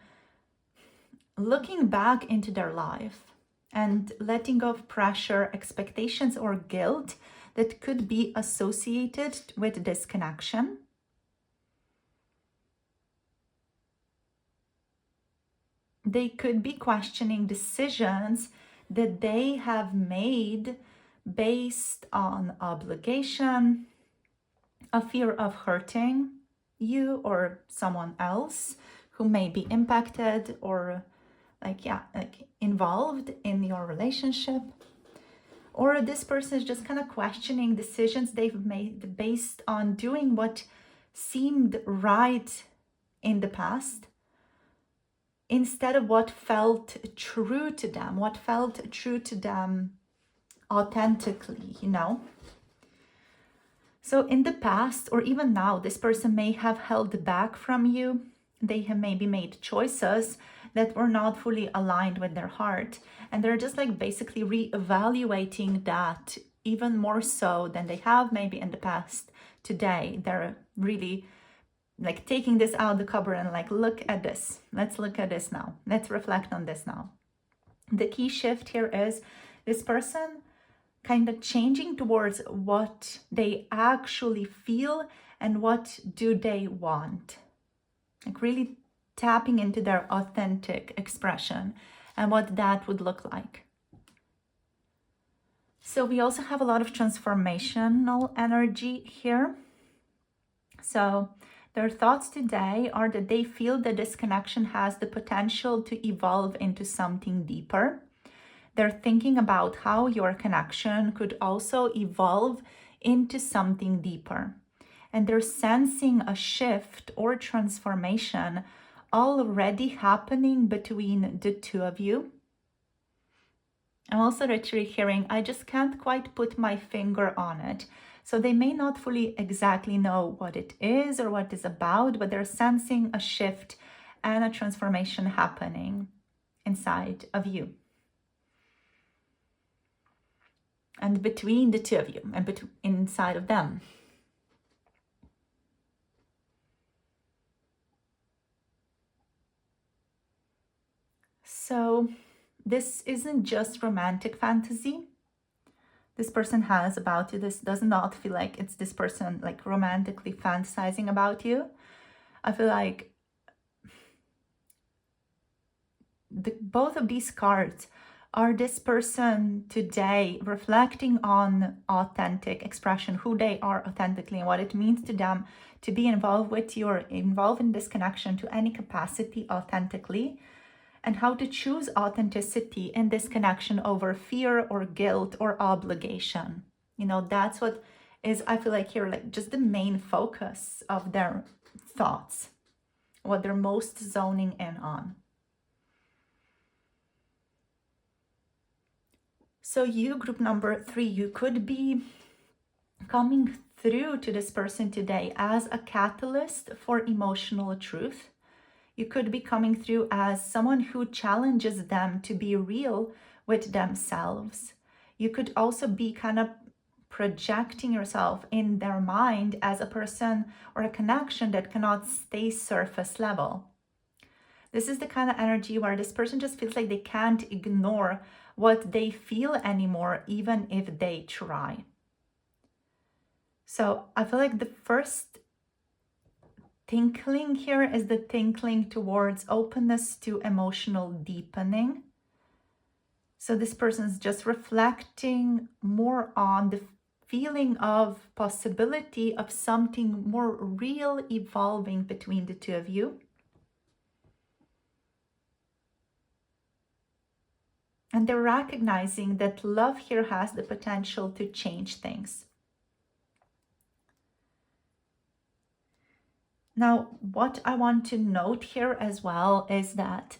looking back into their life and letting go of pressure, expectations, or guilt that could be associated with this connection. They could be questioning decisions that they have made based on obligation, a fear of hurting you or someone else who may be impacted or involved in your relationship. Or this person is just kind of questioning decisions they've made based on doing what seemed right in the past instead of what felt true to them, authentically, So in the past or even now, this person may have held back from you. They have maybe made choices that were not fully aligned with their heart. And they're just basically reevaluating that even more so than they have maybe in the past. Today, they're really taking this out of the cupboard and look at this. Let's look at this now. Let's reflect on this now. The key shift here is this person kind of changing towards what they actually feel and what do they want. Really tapping into their authentic expression and what that would look like. So we also have a lot of transformational energy here. So their thoughts today are that they feel that this connection has the potential to evolve into something deeper. They're thinking about how your connection could also evolve into something deeper. And they're sensing a shift or transformation already happening between the two of you. I'm also literally hearing, I just can't quite put my finger on it. So they may not fully exactly know what it is or what it's about, but they're sensing a shift and a transformation happening inside of you. And between the two of you and inside of them. So this isn't just romantic fantasy this person has about you. This does not feel like it's this person romantically fantasizing about you. I feel like both of these cards are this person today reflecting on authentic expression, who they are authentically and what it means to them to be involved in this connection to any capacity authentically, and how to choose authenticity in this connection over fear or guilt or obligation. That's what is, I feel like here, just the main focus of their thoughts, what they're most zoning in on. So you, group number 3, you could be coming through to this person today as a catalyst for emotional truth. You could be coming through as someone who challenges them to be real with themselves. You could also be kind of projecting yourself in their mind as a person or a connection that cannot stay surface level. This is the kind of energy where this person just feels like they can't ignore what they feel anymore, even if they try. So I feel like the first tinkling here is the tinkling towards openness to emotional deepening. So this person is just reflecting more on the feeling of possibility of something more real evolving between the two of you. And they're recognizing that love here has the potential to change things. Now, what I want to note here as well is that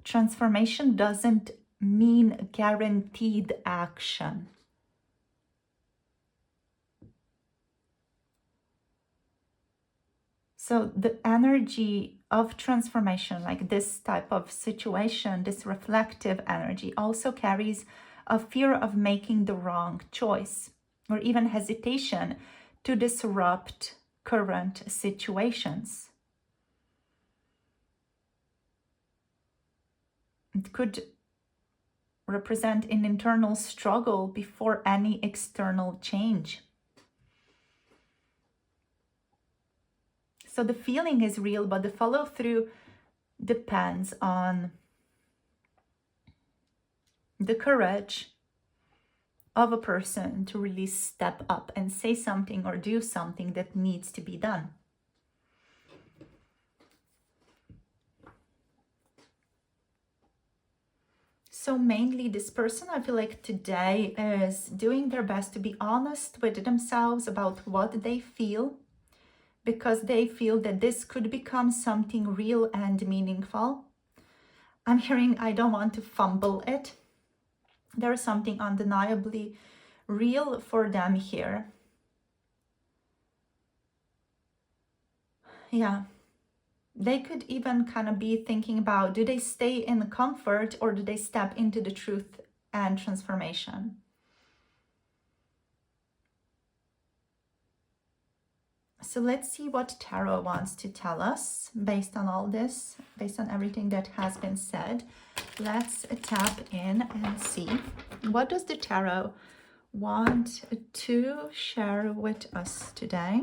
transformation doesn't mean guaranteed action. So the energy of transformation, like this type of situation, this reflective energy, also carries a fear of making the wrong choice or even hesitation to disrupt current situations. It could represent an internal struggle before any external change. So the feeling is real, but the follow-through depends on the courage of a person to really step up and say something or do something that needs to be done. So mainly this person, I feel like today, is doing their best to be honest with themselves about what they feel, because they feel that this could become something real and meaningful. I'm hearing, I don't want to fumble it. There's something undeniably real for them here. Yeah. They could even kind of be thinking about, do they stay in the comfort or do they step into the truth and transformation? So let's see what Tarot wants to tell us based on all this, based on everything that has been said. Let's tap in and see, what does the Tarot want to share with us today?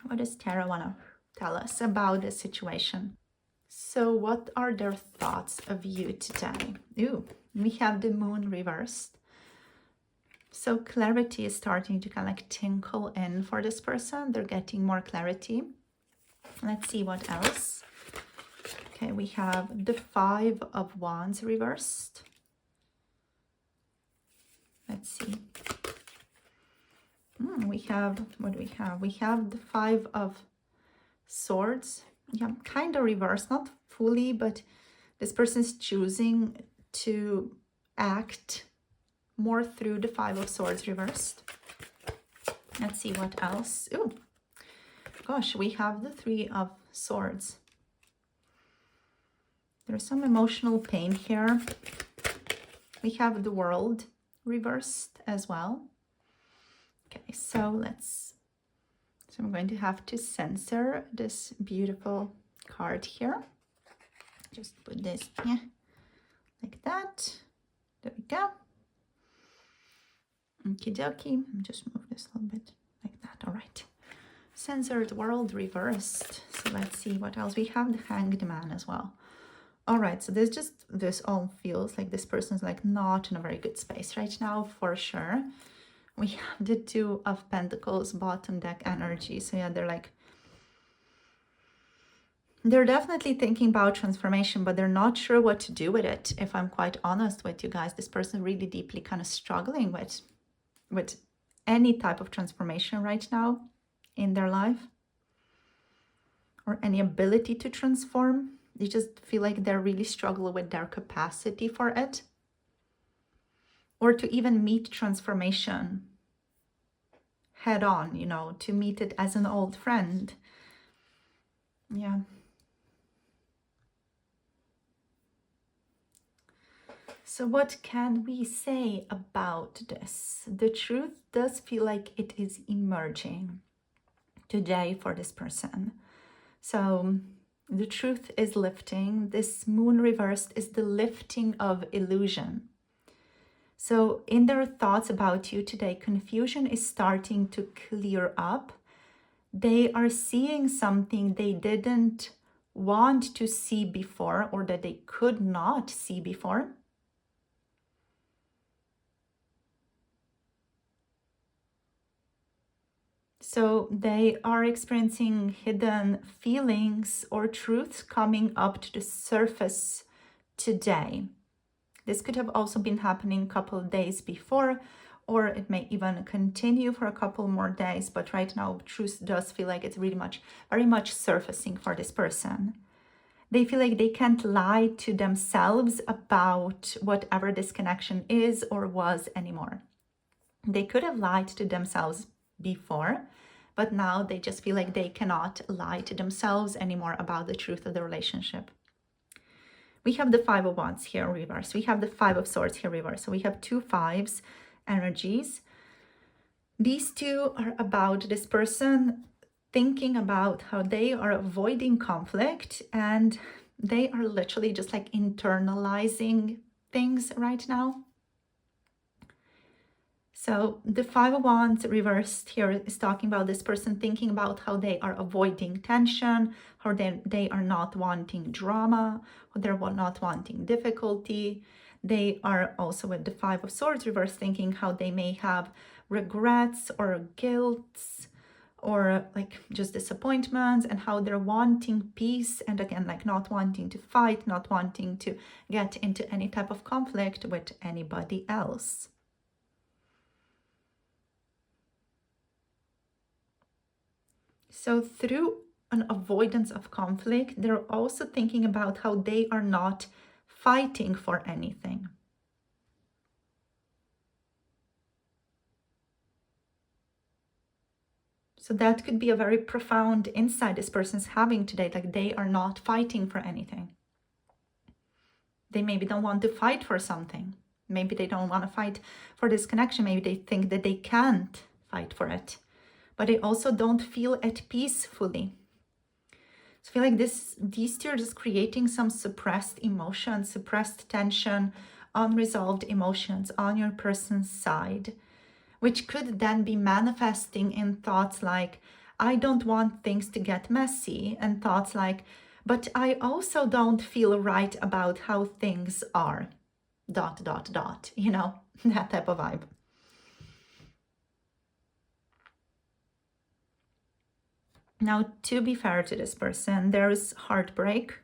What does Tarot want to tell us about the situation? So what are their thoughts of you today? Ooh, we have the Moon reversed. So clarity is starting to kind of like tinkle in for this person. They're getting more clarity. Let's see what else. Okay, we have the Five of Wands reversed. Let's see. We have, what do we have? We have the Five of Swords. Yeah, kind of reversed, not fully, but this person is choosing to act more through the Five of Swords reversed. Let's see what else. Ooh, gosh, we have the Three of Swords. There's some emotional pain here. We have the World reversed as well. Okay, so I'm going to have to censor this beautiful card here. Just put this here, like that. There we go. Okie dokie. Just move this a little bit like that. All right. Censored World reversed. So let's see what else. We have the Hanged Man as well. All right. So this all feels like this person's like not in a very good space right now, for sure. We have the Two of Pentacles bottom deck energy. So yeah, they're definitely thinking about transformation, but they're not sure what to do with it. If I'm quite honest with you guys, this person really deeply kind of struggling with any type of transformation right now in their life, or any ability to transform. They just feel like they're really struggling with their capacity for it, or to even meet transformation head on, you know, to meet it as an old friend. Yeah. So what can we say about this? The truth does feel like it is emerging today for this person. So the truth is lifting. This Moon reversed is the lifting of illusion. So in their thoughts about you today, confusion is starting to clear up. They are seeing something they didn't want to see before, or that they could not see before. So they are experiencing hidden feelings or truths coming up to the surface today. This could have also been happening a couple of days before, or it may even continue for a couple more days. But right now, truth does feel like it's very much surfacing for this person. They feel like they can't lie to themselves about whatever this connection is or was anymore. They could have lied to themselves before, but now they just feel like they cannot lie to themselves anymore about the truth of the relationship. We have the Five of Wands here in reverse. We have the Five of Swords here in reverse. So we have two fives energies. These two are about this person thinking about how they are avoiding conflict, and they are literally just like internalizing things right now. So the Five of Wands reversed here is talking about this person thinking about how they are avoiding tension, how they are not wanting drama, how they're not wanting difficulty. They are also with the Five of Swords reverse thinking how they may have regrets or guilts or like just disappointments, and how they're wanting peace, and again like not wanting to fight, not wanting to get into any type of conflict with anybody else. So through an avoidance of conflict, they're also thinking about how they are not fighting for anything. So that could be a very profound insight this person's having today, like they are not fighting for anything. They maybe don't want to fight for something. Maybe they don't want to fight for this connection. Maybe they think that they can't fight for it. But they also don't feel at peace fully. So I feel like these two are just creating some suppressed emotions, suppressed tension, unresolved emotions on your person's side, which could then be manifesting in thoughts like, I don't want things to get messy, and thoughts like, but I also don't feel right about how things are, ... you know, that type of vibe. Now, to be fair to this person, there is heartbreak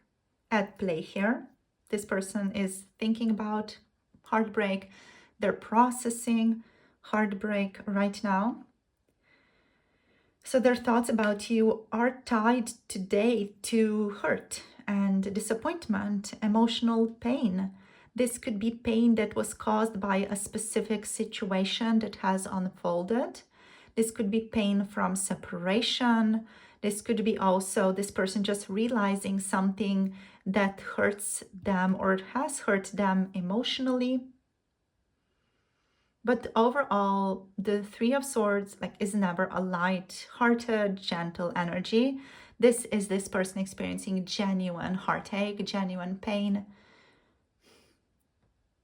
at play here. This person is thinking about heartbreak. They're processing heartbreak right now. So their thoughts about you are tied today to hurt and disappointment, emotional pain. This could be pain that was caused by a specific situation that has unfolded. This could be pain from separation. This could be also this person just realizing something that hurts them or has hurt them emotionally. But overall, the Three of Swords is never a light-hearted, gentle energy. This is this person experiencing genuine heartache, genuine pain.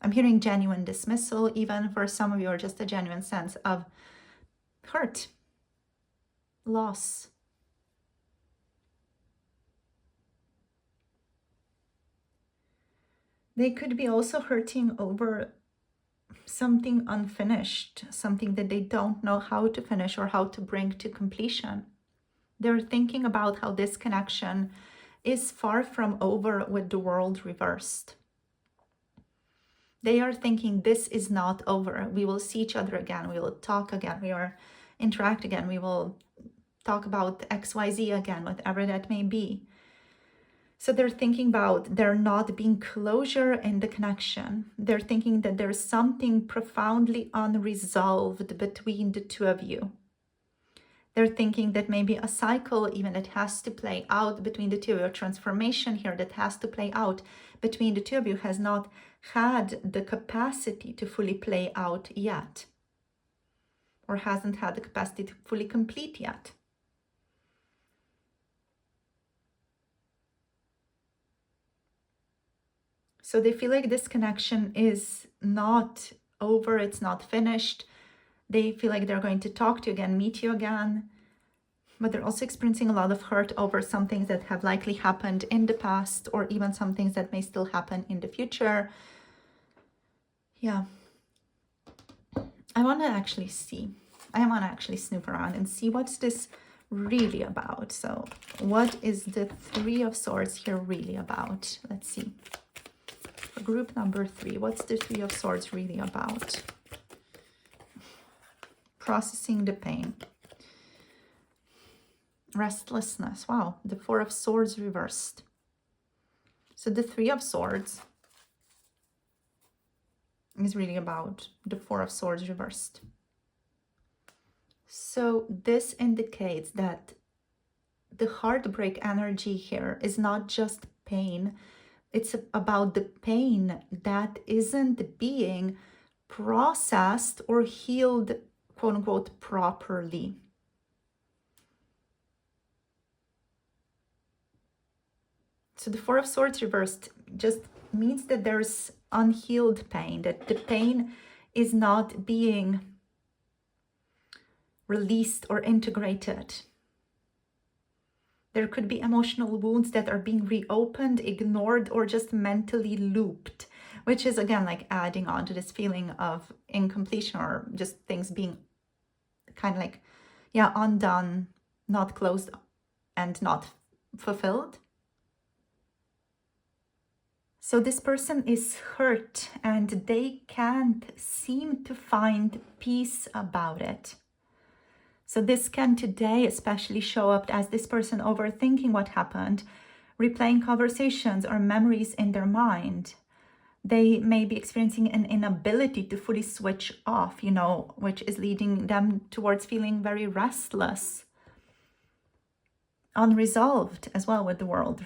I'm hearing genuine dismissal, even for some of you, or just a genuine sense of hurt, loss. They could be also hurting over something unfinished, something that they don't know how to finish or how to bring to completion. They're thinking about how this connection is far from over with the world reversed. They are thinking this is not over. We will see each other again. We will talk again. We will interact again. We will talk about XYZ again, whatever that may be. So they're thinking about there not being closure in the connection. They're thinking that there's something profoundly unresolved between the two of you. They're thinking that maybe a cycle even that has to play out between the two of you, a transformation here that has to play out between the two of you has not had the capacity to fully play out yet, or hasn't had the capacity to fully complete yet. So they feel like this connection is not over, it's not finished. They feel like they're going to talk to you again, meet you again. but they're also experiencing a lot of hurt over some things that have likely happened in the past, or even some things that may still happen in the future. Yeah. I want to actually snoop around and see what's this really about. So what is the Three of Swords here really about? Let's see. For group number 3, what's the Three of Swords really about? Processing the pain. Restlessness. Wow, the Four of Swords reversed. So the Three of Swords is really about the Four of Swords reversed. So this indicates that the heartbreak energy here is not just pain. It's about the pain that isn't being processed or healed, quote unquote, properly. So the Four of Swords reversed just means that there's unhealed pain, that the pain is not being released or integrated. There could be emotional wounds that are being reopened, ignored, or just mentally looped, which is again like adding on to this feeling of incompletion, or just things being kind of like, yeah, undone, not closed, and not fulfilled. So this person is hurt and they can't seem to find peace about it. So this can today especially show up as this person overthinking what happened, replaying conversations or memories in their mind. They may be experiencing an inability to fully switch off, which is leading them towards feeling very restless, unresolved as well with the world.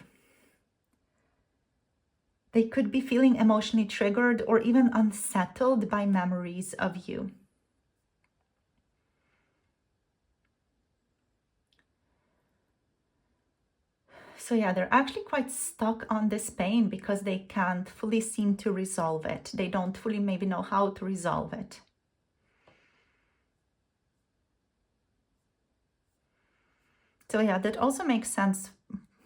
They could be feeling emotionally triggered or even unsettled by memories of you. So yeah, they're actually quite stuck on this pain because they can't fully seem to resolve it. They don't fully maybe know how to resolve it. So yeah, that also makes sense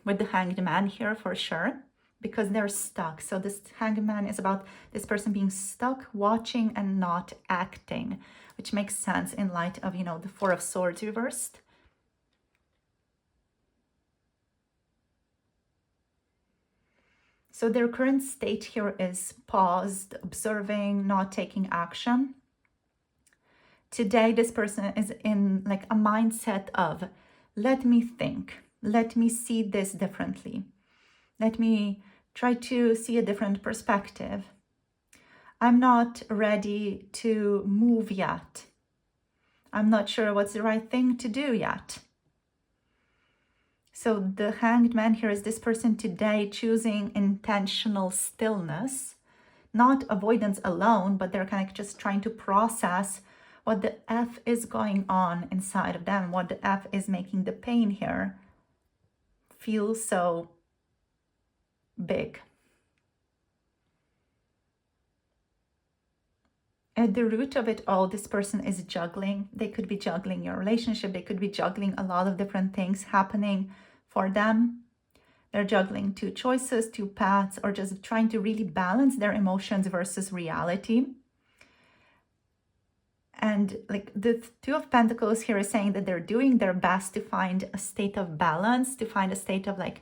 with the Hanged Man here for sure, because they're stuck. So this Hanged Man is about this person being stuck, watching and not acting, which makes sense in light of, the Four of Swords reversed. So their current state here is paused, observing, not taking action. Today, this person is in like a mindset of, let me think, let me see this differently. Let me try to see a different perspective. I'm not ready to move yet. I'm not sure what's the right thing to do yet. So the Hanged Man here is this person today choosing intentional stillness, not avoidance alone, but they're kind of just trying to process what the F is going on inside of them, what the F is making the pain here feel so big. At the root of it all, this person is juggling. They could be juggling your relationship. They could be juggling a lot of different things happening for them. They're juggling two choices, two paths, or just trying to really balance their emotions versus reality. And like the Two of Pentacles here is saying that they're doing their best to find a state of balance, to find a state of like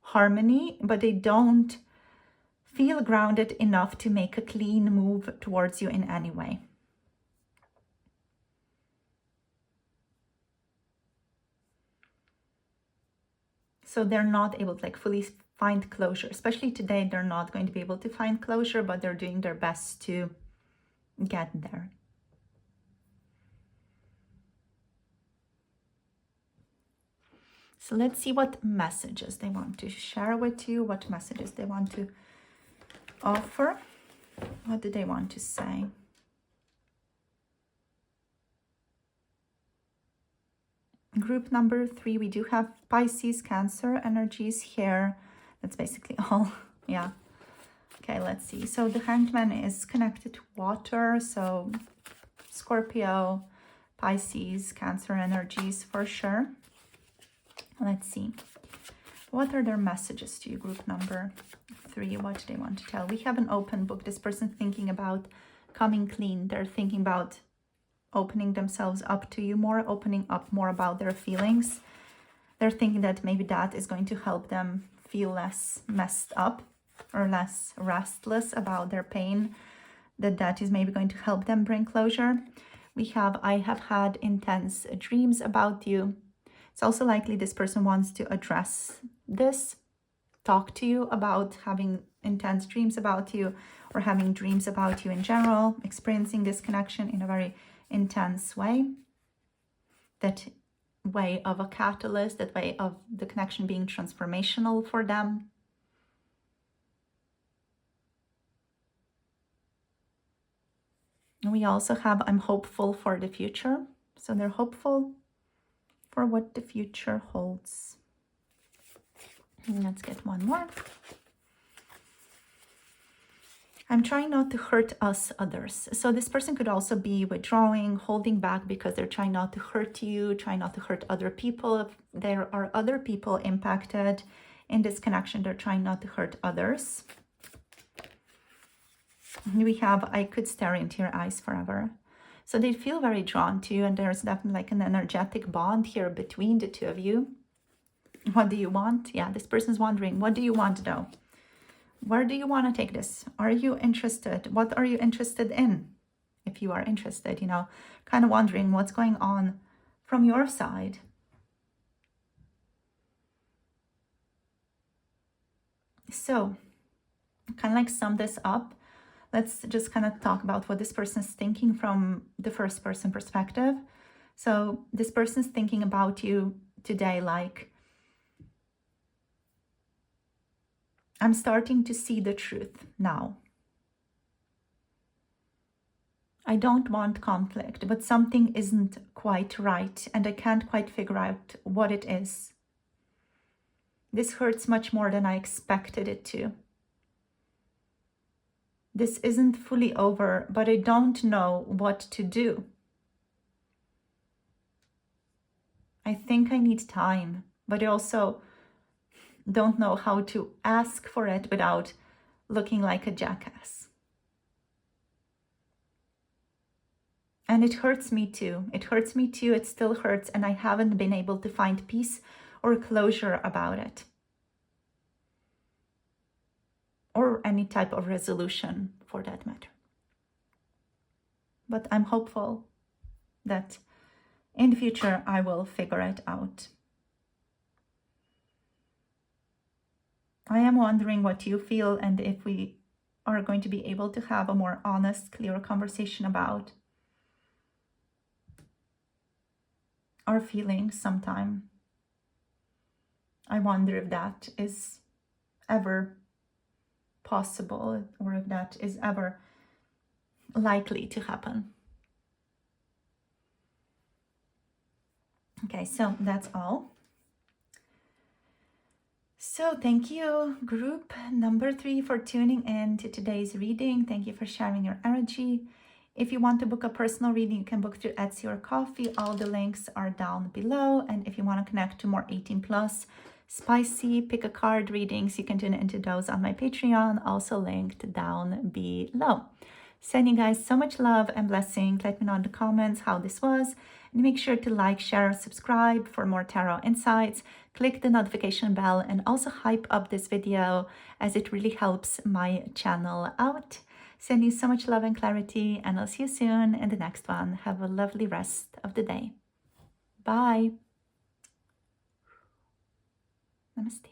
harmony, but they don't feel grounded enough to make a clean move towards you in any way. So they're not able to like fully find closure, especially today. They're not going to be able to find closure, but they're doing their best to get there. So let's see what messages they want to share with you, what messages they want to offer. What do they want to say? Group number 3, we do have Pisces, Cancer energies here. That's basically all. Yeah. Okay, let's see. So the Hanged Man is connected to water. So Scorpio, Pisces, Cancer energies for sure. Let's see. What are their messages to you, group number 3? What do they want to tell? We have an open book. This person thinking about coming clean. They're thinking about opening themselves up to you more, opening up more about their feelings. They're thinking that maybe that is going to help them feel less messed up or less restless about their pain, that is maybe going to help them bring closure. We have, I have had intense dreams about you. It's also likely this person wants to address this, talk to you about having intense dreams about you or having dreams about you in general, experiencing this connection in a very intense way. That way of a catalyst, that way of the connection being transformational for them. And we also have, I'm hopeful for the future. So they're hopeful for what the future holds. Let's get one more. I'm trying not to hurt us, others. So this person could also be withdrawing, holding back because they're trying not to hurt you, trying not to hurt other people. If there are other people impacted in this connection, they're trying not to hurt others. We have, I could stare into your eyes forever. So they feel very drawn to you, and there's definitely like an energetic bond here between the two of you. What do you want? Yeah, this person's wondering, what do you want though? Where do you want to take this? Are you interested? What are you interested in? If you are interested, you know, kind of wondering what's going on from your side. So, kind of like sum this up. Let's just kind of talk about what this person's thinking from the first person perspective. So this person's thinking about you today like, I'm starting to see the truth now. I don't want conflict, but something isn't quite right and I can't quite figure out what it is. This hurts much more than I expected it to. This isn't fully over, but I don't know what to do. I think I need time, but I also don't know how to ask for it without looking like a jackass. And it hurts me too. It hurts me too. It still hurts, and I haven't been able to find peace or closure about it. Or any type of resolution for that matter. But I'm hopeful that in the future I will figure it out. I am wondering what you feel and if we are going to be able to have a more honest, clear conversation about our feelings sometime. I wonder if that is ever possible or if that is ever likely to happen. Okay, so that's all. So thank you, group number 3, for tuning in to today's reading. Thank you for sharing your energy. If you want to book a personal reading, you can book through Etsy or Ko-fi. All the links are down below. And if you want to connect to more 18+ spicy pick a card readings, you can tune into those on my Patreon, also linked down below. Sending you guys so much love and blessings. Let me know in the comments how this was. And make sure to like, share, subscribe for more tarot insights. Click the notification bell and also hype up this video as it really helps my channel out. Send you so much love and clarity, and I'll see you soon in the next one. Have a lovely rest of the day. Bye. Namaste.